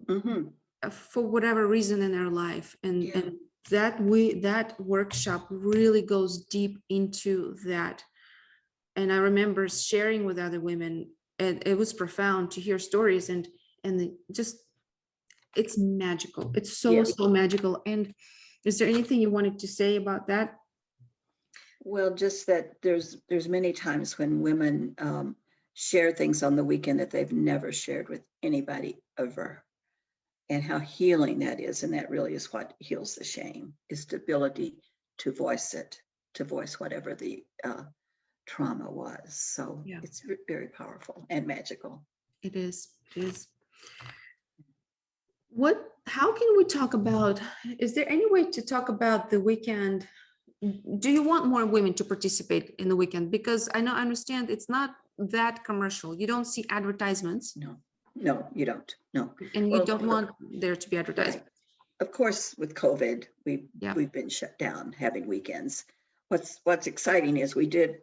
[SPEAKER 2] hmm.
[SPEAKER 1] for whatever reason in their life. and
[SPEAKER 2] Yeah.
[SPEAKER 1] and that workshop really goes deep into that. And I remember sharing with other women, and it was profound to hear stories, and just, it's magical. It's so,
[SPEAKER 2] Yeah.
[SPEAKER 1] so magical. And is there anything you wanted to say about that?
[SPEAKER 2] Well, just that there's many times when women share things on the weekend that they've never shared with anybody ever, and how healing that is. And that really is what heals the shame, is the ability to voice it, to voice whatever the trauma was. So
[SPEAKER 1] Yeah,
[SPEAKER 2] it's very powerful and magical.
[SPEAKER 1] it is. It is. How can we talk about, is there any way to talk about the weekend? Do you want more women to participate in the weekend? Because I understand it's not that commercial. You don't see advertisements.
[SPEAKER 2] No, No, you don't. No.
[SPEAKER 1] And you
[SPEAKER 2] Well,
[SPEAKER 1] don't want there to be advertisement.
[SPEAKER 2] right. Of course, with COVID,
[SPEAKER 1] Yeah.
[SPEAKER 2] we've been shut down having weekends. What's exciting is we did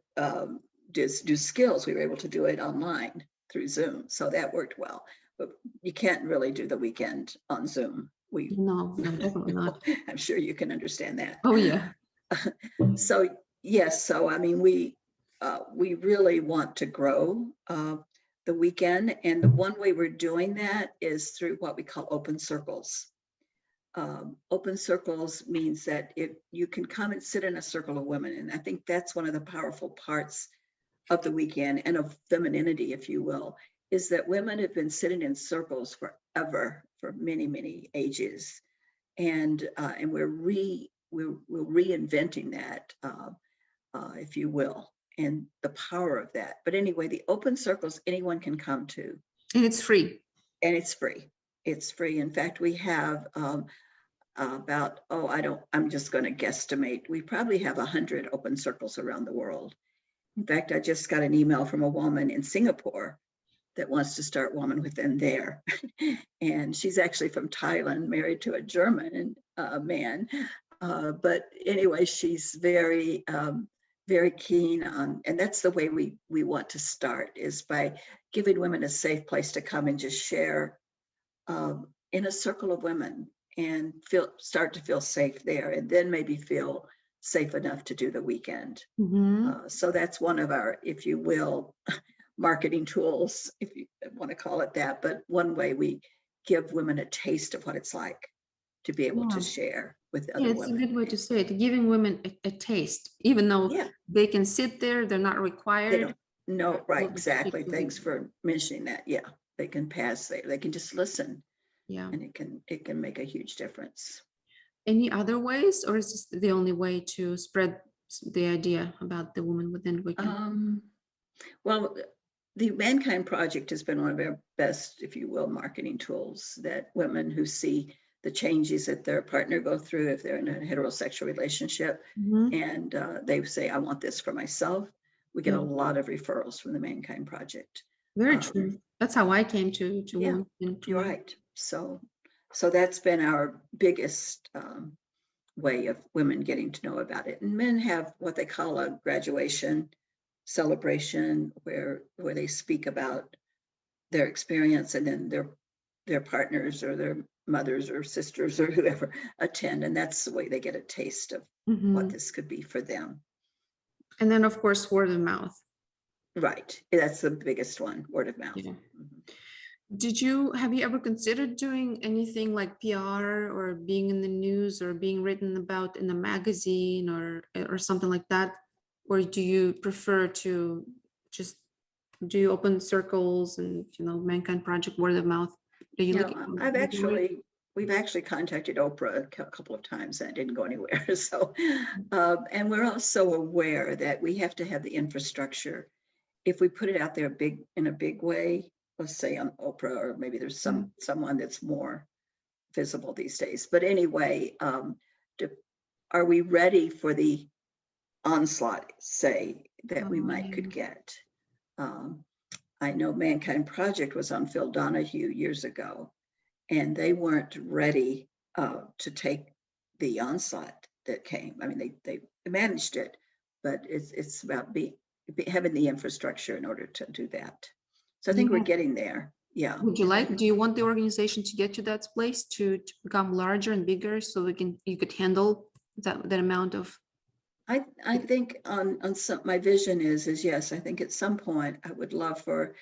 [SPEAKER 2] do skills. We were able to do it online through Zoom, so that worked well. But you can't really do the weekend on Zoom.
[SPEAKER 1] No, no, definitely not.
[SPEAKER 2] I'm sure you can understand that.
[SPEAKER 1] Oh yeah.
[SPEAKER 2] So yes, so I mean we really want to grow the weekend, and the one way we're doing that is through what we call open circles. Open circles means that if you can come and sit in a circle of women, and I think that's one of the powerful parts of the weekend and of femininity, if you will, is that women have been sitting in circles forever, for many, many ages, and we're reinventing that, if you will, and the power of that. But anyway, the open circles anyone can come to,
[SPEAKER 1] And it's free.
[SPEAKER 2] and it's free. It's free. In fact, we have about, I'm just going to guesstimate, we probably have 100 open circles around the world. In fact, I just got an email from a woman in Singapore that wants to start Woman Within there. And she's actually from Thailand, married to a German man. But anyway, she's very, very keen on, and that's the way we want to start, is by giving women a safe place to come and just share in a circle of women, and start to feel safe there, and then maybe feel safe enough to do the weekend. So that's one of our, if you will, marketing tools, if you want to call it that. But one way we give women a taste of what it's like to be able to
[SPEAKER 1] Yeah.
[SPEAKER 2] share with
[SPEAKER 1] Yeah,
[SPEAKER 2] other
[SPEAKER 1] it's a
[SPEAKER 2] women.
[SPEAKER 1] good way to say it, giving women a taste, even though
[SPEAKER 2] Yeah,
[SPEAKER 1] they can sit there, they're not
[SPEAKER 2] they
[SPEAKER 1] required.
[SPEAKER 2] don't know, right,
[SPEAKER 1] Well, it's good
[SPEAKER 2] exactly.
[SPEAKER 1] to-
[SPEAKER 2] Thanks for mentioning that. Yeah, they can pass there. They can just listen,
[SPEAKER 1] Yeah.
[SPEAKER 2] and it can make a huge difference.
[SPEAKER 1] Any other ways, or is this the only way to spread the idea about the woman within weekend?
[SPEAKER 2] Well, the Mankind Project has been one of our best, if you will, marketing tools, that women who see the changes that their partner go through if they're in a heterosexual relationship, and they say, I want this for myself. We get
[SPEAKER 1] Yeah.
[SPEAKER 2] a lot of referrals from the Mankind Project.
[SPEAKER 1] Very true. That's how I came to
[SPEAKER 2] Yeah,
[SPEAKER 1] women within.
[SPEAKER 2] you're right. So that's been our biggest way of women getting to know about it. And men have what they call a graduation celebration, where they speak about their experience, and then their partners or their mothers or sisters or whoever attend, and that's the way they get a taste of what this could be for them.
[SPEAKER 1] And then of course word of mouth.
[SPEAKER 2] Right, that's the biggest one, word of mouth.
[SPEAKER 1] Yeah. Have you ever considered doing anything like PR, or being in the news, or being written about in a magazine, or something like that? Or do you prefer to just do open circles and, Mankind Project, word of mouth? Are you
[SPEAKER 2] Yeah,
[SPEAKER 1] looking?
[SPEAKER 2] we've actually contacted Oprah a couple of times, and it didn't go anywhere. So, and we're also aware that we have to have the infrastructure. If we put it out there in a big way, let's say on Oprah, or maybe there's someone that's more visible these days. But anyway, are we ready for the onslaught, say, that we could get? I know Mankind Project was on Phil Donahue years ago, and they weren't ready to take the onslaught that came. I mean, they managed it, but it's about having the infrastructure in order to do that. So I think we're getting there. Yeah.
[SPEAKER 1] Do you want the organization to get to that place, to become larger and bigger, so you could handle that amount of?
[SPEAKER 2] I think on some, my vision is yes, I think at some point I would love for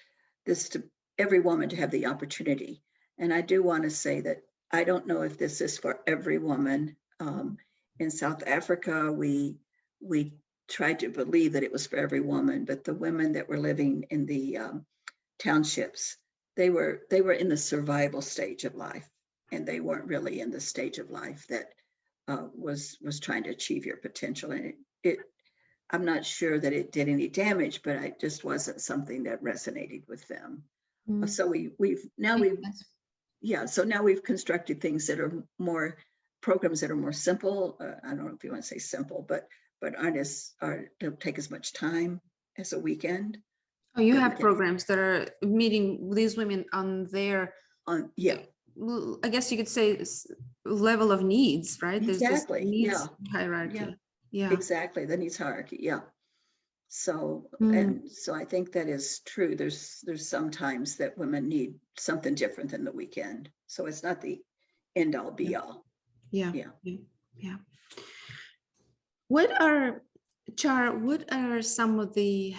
[SPEAKER 2] every woman to have the opportunity. And I do want to say that I don't know if this is for every woman. In South Africa, we tried to believe that it was for every woman, but the women that were living in the townships, they were in the survival stage of life, and they weren't really in the stage of life that was trying to achieve your potential. And I'm not sure that it did any damage, but it just wasn't something that resonated with them. So now we've constructed things that are programs that are more simple. I don't know if you want to say simple, but don't take as much time as a weekend.
[SPEAKER 1] Oh, you have
[SPEAKER 2] everything
[SPEAKER 1] programs that are meeting these women on their,
[SPEAKER 2] on, yeah,
[SPEAKER 1] I guess you could say, level of needs, right? There's this
[SPEAKER 2] exactly. Yeah.
[SPEAKER 1] needs
[SPEAKER 2] Yeah,
[SPEAKER 1] hierarchy. Yeah.
[SPEAKER 2] exactly. The needs hierarchy. Yeah. So,
[SPEAKER 1] Mm,
[SPEAKER 2] and so I think that is true. There's sometimes that women need something different than the weekend. So it's not the end all
[SPEAKER 1] yeah.
[SPEAKER 2] be all.
[SPEAKER 1] Yeah.
[SPEAKER 2] Yeah.
[SPEAKER 1] Yeah. Yeah. What are, Char, what are some of the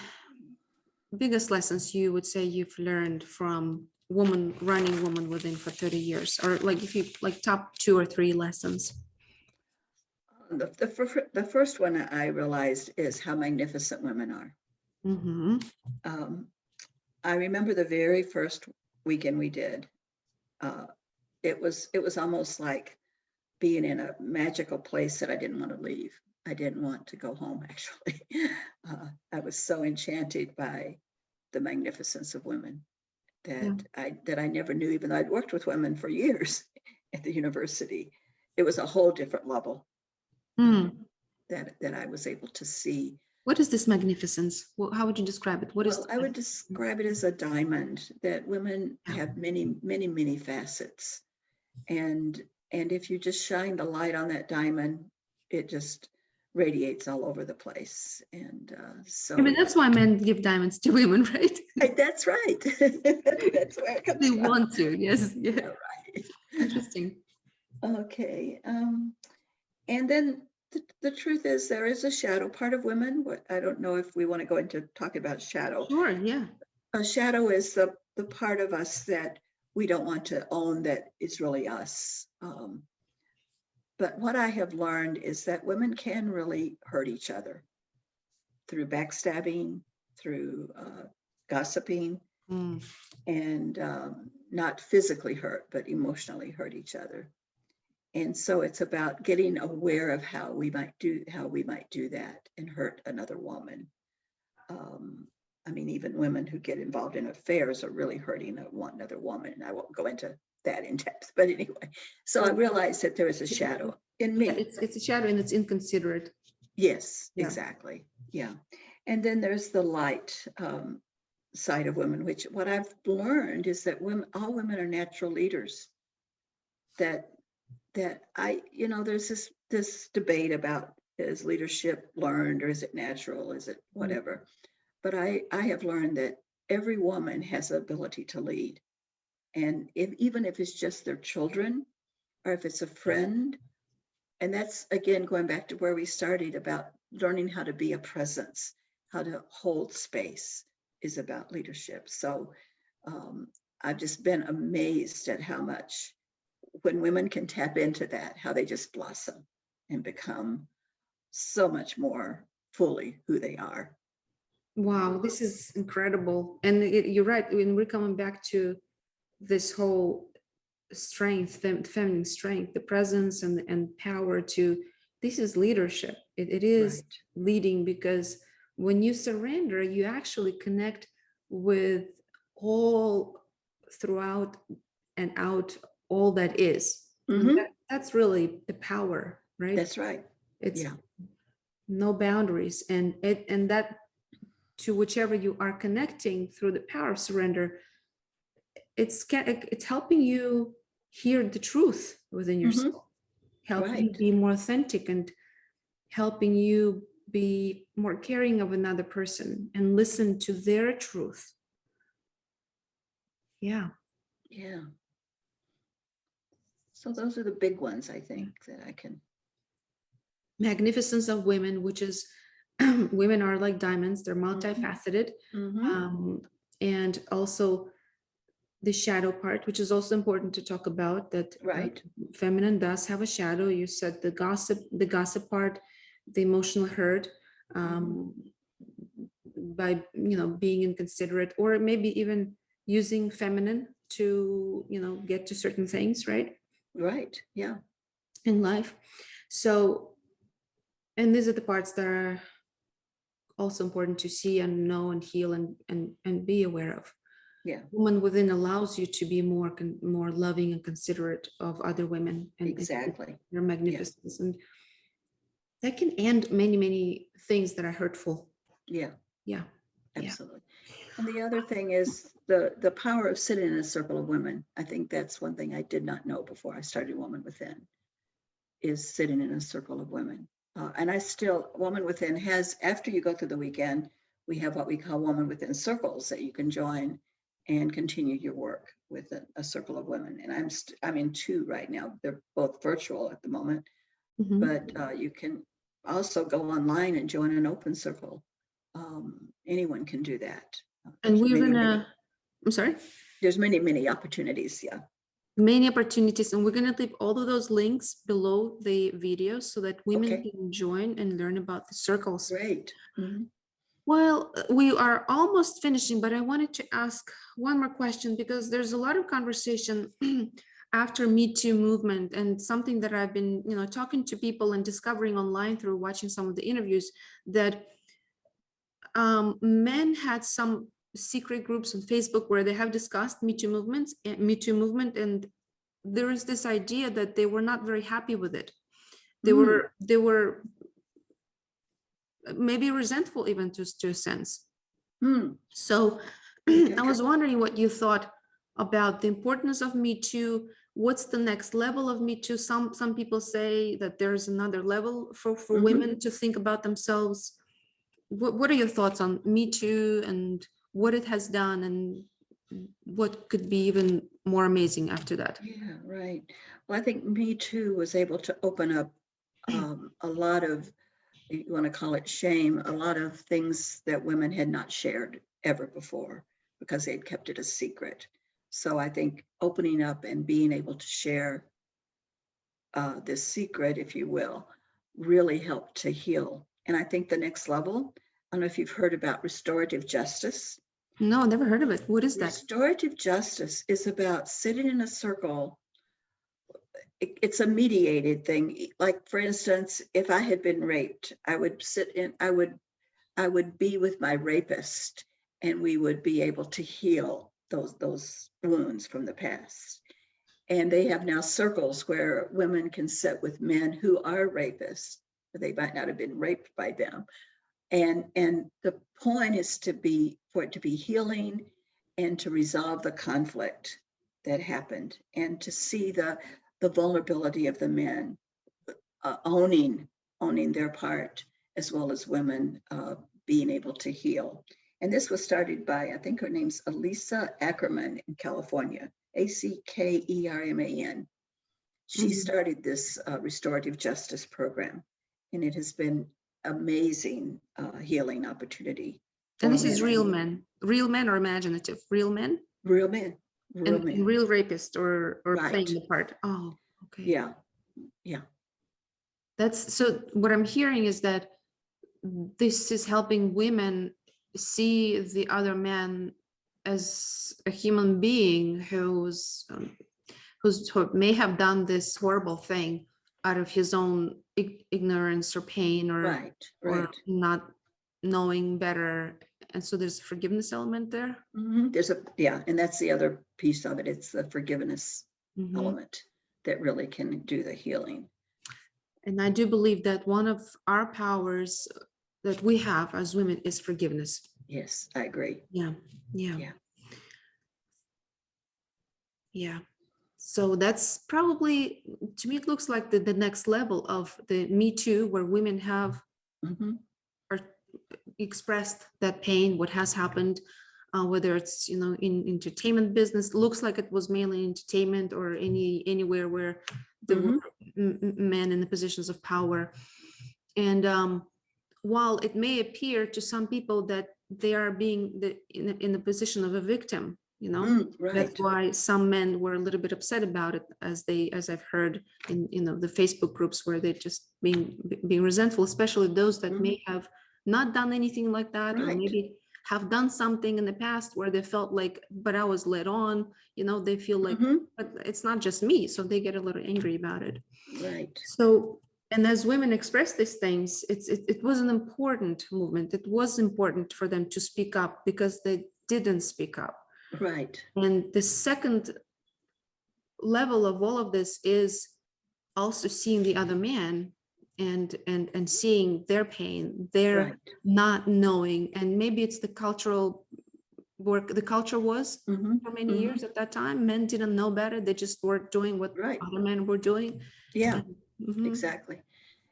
[SPEAKER 1] biggest lessons you would say you've learned from running Woman Within for 30 years? Or like if you like top 2 or 3 lessons?
[SPEAKER 2] The first one I realized is how magnificent women are.
[SPEAKER 1] Mm-hmm.
[SPEAKER 2] Um, I remember the very first weekend we did. Uh, it was almost like being in a magical place that I didn't want to leave. I didn't want to go home, actually. I was so enchanted by the magnificence of women
[SPEAKER 1] Yeah.
[SPEAKER 2] that I never knew, even though I'd worked with women for years at the university. It was a whole different level
[SPEAKER 1] Mm.
[SPEAKER 2] that I was able to see.
[SPEAKER 1] What is this magnificence? How would you describe it? What is
[SPEAKER 2] Well, I would describe it as a diamond, that women
[SPEAKER 1] yeah.
[SPEAKER 2] have many, many, many facets. And if you just shine the light on that diamond, it just radiates all over the place. And
[SPEAKER 1] I mean,
[SPEAKER 2] so
[SPEAKER 1] that's why men give diamonds to women, right?
[SPEAKER 2] that's right. That's where it
[SPEAKER 1] They
[SPEAKER 2] comes from.
[SPEAKER 1] want to, yes. Yeah.
[SPEAKER 2] Yeah, right.
[SPEAKER 1] Interesting.
[SPEAKER 2] Okay. And then the truth is there is a shadow part of women. I don't know if we want to go into talking about shadow.
[SPEAKER 1] Sure, yeah.
[SPEAKER 2] A shadow is the part of us that we don't want to own, that is really us. But what I have learned is that women can really hurt each other through backstabbing, through gossiping,
[SPEAKER 1] Mm.
[SPEAKER 2] and not physically hurt, but emotionally hurt each other. And so it's about getting aware of how we might do that and hurt another woman. I mean, even women who get involved in affairs are really hurting another woman. And I won't go into that in depth, but anyway. So I realized that there is a shadow in
[SPEAKER 1] Yeah,
[SPEAKER 2] me.
[SPEAKER 1] it's a shadow and it's inconsiderate.
[SPEAKER 2] Yes,
[SPEAKER 1] Yeah.
[SPEAKER 2] exactly. Yeah. And then there's the light side of women, which what I've learned is that all women are natural leaders. That there's this debate about, is leadership learned or is it natural? Is it whatever? But I have learned that every woman has the ability to lead. And even if it's just their children, or if it's a friend, and that's again going back to where we started about learning how to be a presence, how to hold space, is about leadership. So I've just been amazed at how much, when women can tap into that, how they just blossom and become so much more fully who they are.
[SPEAKER 1] Wow, this is incredible. And you're right. When we're coming back to this whole strength, feminine strength, the presence and power to, this is leadership. It is
[SPEAKER 2] Right.
[SPEAKER 1] leading, because when you surrender, you actually connect with all throughout and out, all that is. And
[SPEAKER 2] Mm-hmm.
[SPEAKER 1] that's really the power, right?
[SPEAKER 2] That's right.
[SPEAKER 1] It's
[SPEAKER 2] Yeah.
[SPEAKER 1] no boundaries. And that, to whichever you are connecting through the power of surrender, it's helping you hear the truth within
[SPEAKER 2] Mm-hmm.
[SPEAKER 1] yourself, helping you
[SPEAKER 2] Right.
[SPEAKER 1] be more authentic, and helping you be more caring of another person and listen to their truth. Yeah.
[SPEAKER 2] Yeah. So those are the big ones, I think, that I can.
[SPEAKER 1] Magnificence of women, which is women are like diamonds, they're multifaceted.
[SPEAKER 2] Mm-hmm.
[SPEAKER 1] And also the shadow part, which is also important to talk about, that
[SPEAKER 2] Right.
[SPEAKER 1] feminine does have a shadow. You said the gossip part, the emotional hurt, by being inconsiderate, or maybe even using feminine to get to certain things, right,
[SPEAKER 2] Right. Yeah.
[SPEAKER 1] in life. So, and these are the parts that are also important to see and know and heal and be aware of.
[SPEAKER 2] Yeah.
[SPEAKER 1] Woman within allows you to be more loving and considerate of other women, and
[SPEAKER 2] Exactly.
[SPEAKER 1] their
[SPEAKER 2] Yeah.
[SPEAKER 1] magnificence, and that can end many things that are hurtful.
[SPEAKER 2] Yeah.
[SPEAKER 1] Yeah. Yeah.
[SPEAKER 2] Absolutely. And the other thing is the power of sitting in a circle of women. I think that's one thing I did not know before I started Woman Within, is sitting in a circle of women. And I still, Woman Within has, after you go through the weekend, we have what we call Woman Within circles that you can join and continue your work with a circle of women. And I'm in 2 right now. They're both virtual at the moment,
[SPEAKER 1] Mhm.
[SPEAKER 2] but you can also go online and join an open circle. Anyone can do that.
[SPEAKER 1] And
[SPEAKER 2] There's
[SPEAKER 1] we're
[SPEAKER 2] many,
[SPEAKER 1] gonna, I'm sorry,
[SPEAKER 2] there's many opportunities. Yeah.
[SPEAKER 1] many opportunities, and we're gonna leave all of those links below the video so that women
[SPEAKER 2] Okay.
[SPEAKER 1] can join and learn about the circles.
[SPEAKER 2] Great.
[SPEAKER 1] Well, we are almost finishing, but I wanted to ask one more question because there's a lot of conversation after Me Too movement, and something that I've been, talking to people and discovering online through watching some of the interviews, that men had some secret groups on Facebook where they have discussed Me Too movement, and there is this idea that they were not very happy with it. They were maybe resentful even to a sense. So I was wondering what you thought about the importance of Me Too. What's the next level of Me Too? Some people say that there's another level for women to think about themselves. What are your thoughts on Me Too and what it has done, and what could be even more amazing after that?
[SPEAKER 2] Yeah, right. Well, I think Me Too was able to open up a lot of, you want to call it shame, a lot of things that women had not shared ever before because they'd kept it a secret. So I think opening up and being able to share this secret, if you will, really helped to heal. And I think the next level, I don't know if you've heard about restorative justice.
[SPEAKER 1] No, never heard of it. What is that?
[SPEAKER 2] Restorative justice is about sitting in a circle. It's a mediated thing. Like, for instance, if I had been raped, I would be with my rapist, and we would be able to heal those wounds from the past. And they have now circles where women can sit with men who are rapists, but they might not have been raped by them. And the point is for it to be healing and to resolve the conflict that happened, and to see the vulnerability of the men, owning their part, as well as women being able to heal. And this was started by, I think her name's Elisa Ackerman in California, Ackerman. She started this restorative justice program, and it has been amazing healing opportunity.
[SPEAKER 1] And this is real men or imaginative? Real men?
[SPEAKER 2] Real men.
[SPEAKER 1] And real rapist or
[SPEAKER 2] Right.
[SPEAKER 1] playing the part. Oh, okay.
[SPEAKER 2] Yeah.
[SPEAKER 1] That's so what I'm hearing is that this is helping women see the other man as a human being who may have done this horrible thing out of his own ignorance or pain, or not knowing better. And so there's a forgiveness element there.
[SPEAKER 2] There's and that's the other piece of it. It's the forgiveness element that really can do the healing.
[SPEAKER 1] And I do believe that one of our powers that we have as women is forgiveness.
[SPEAKER 2] Yes, I agree.
[SPEAKER 1] Yeah. So that's probably, to me, it looks like the next level of the Me Too, where women have or expressed that pain, what has happened, whether it's in entertainment business. Looks like it was mainly entertainment, or anywhere where there were men in the positions of power. And while it may appear to some people that they are being in the position of a victim, that's why some men were a little bit upset about it, as I've heard in the Facebook groups, where they're just being resentful, especially those that may have not done anything like that, or maybe have done something in the past where they felt like, but I was led on, they feel like, but it's not just me. So they get a little angry about it.
[SPEAKER 2] Right.
[SPEAKER 1] So, and as women express these things, it was an important movement. It was important for them to speak up, because they didn't speak up.
[SPEAKER 2] Right.
[SPEAKER 1] And the second level of all of this is also seeing the other man and seeing their pain, their not knowing. And maybe it's the cultural the culture was
[SPEAKER 2] Mhm,
[SPEAKER 1] for many
[SPEAKER 2] mhm.
[SPEAKER 1] years at that time. Men didn't know better. They just were doing what
[SPEAKER 2] Right.
[SPEAKER 1] other men were doing.
[SPEAKER 2] Yeah,
[SPEAKER 1] Mhm.
[SPEAKER 2] exactly.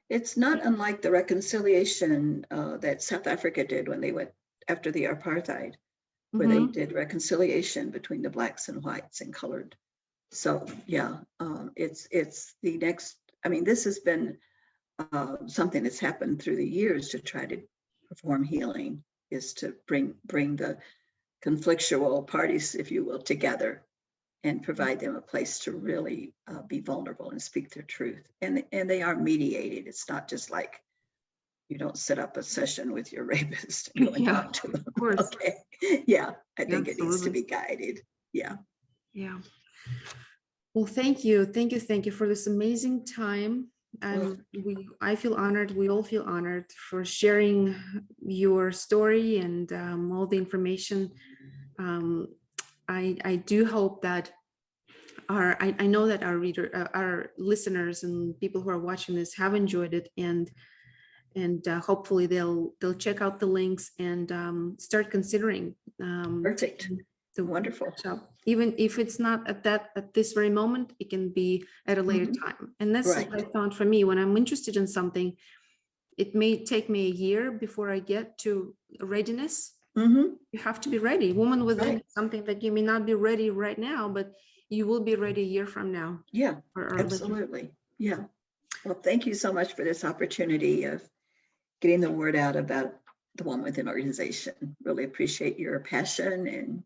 [SPEAKER 2] It's not unlike the reconciliation that South Africa did when they went after the apartheid, where they
[SPEAKER 1] Mhm.
[SPEAKER 2] did reconciliation between the blacks and whites and colored. So yeah, it's the next. I mean, this has been something that's happened through the years to try to perform healing, is to bring the conflictual parties, if you will, together and provide them a place to really be vulnerable and speak their truth. And they are mediated. It's not just like you don't set up a session with your rapist and go and
[SPEAKER 1] Yeah,
[SPEAKER 2] talk to them.
[SPEAKER 1] of course.
[SPEAKER 2] Okay. Yeah, I think it needs to
[SPEAKER 1] Absolutely.
[SPEAKER 2] be guided. Yeah.
[SPEAKER 1] Yeah. Well, thank you. Thank you for this amazing time.
[SPEAKER 2] Well,
[SPEAKER 1] I feel honored. We all feel honored for sharing your story and all the information. Um, I do hope that I know that our listeners and people who are watching this have enjoyed it, and hopefully they'll check out the links and start considering
[SPEAKER 2] perfect.
[SPEAKER 1] taking the
[SPEAKER 2] Wonderful.
[SPEAKER 1] workshop, even if it's not at this very moment. It can be at a later
[SPEAKER 2] Mhm.
[SPEAKER 1] time, and that's what
[SPEAKER 2] Right.
[SPEAKER 1] I found for me. When I'm interested in something, it may take me a year before I get to readiness.
[SPEAKER 2] Hmm.
[SPEAKER 1] You have to be ready. Woman within
[SPEAKER 2] Right.
[SPEAKER 1] is something that you may not be ready right now, but you will be ready a year from now,
[SPEAKER 2] Yeah,
[SPEAKER 1] or later.
[SPEAKER 2] absolutely. Yeah. Well, thank you so much for this opportunity of getting the word out about the Woman Within organization. Really appreciate your passion and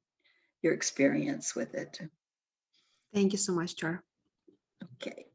[SPEAKER 2] your experience with it.
[SPEAKER 1] Thank you so much, Char.
[SPEAKER 2] Okay.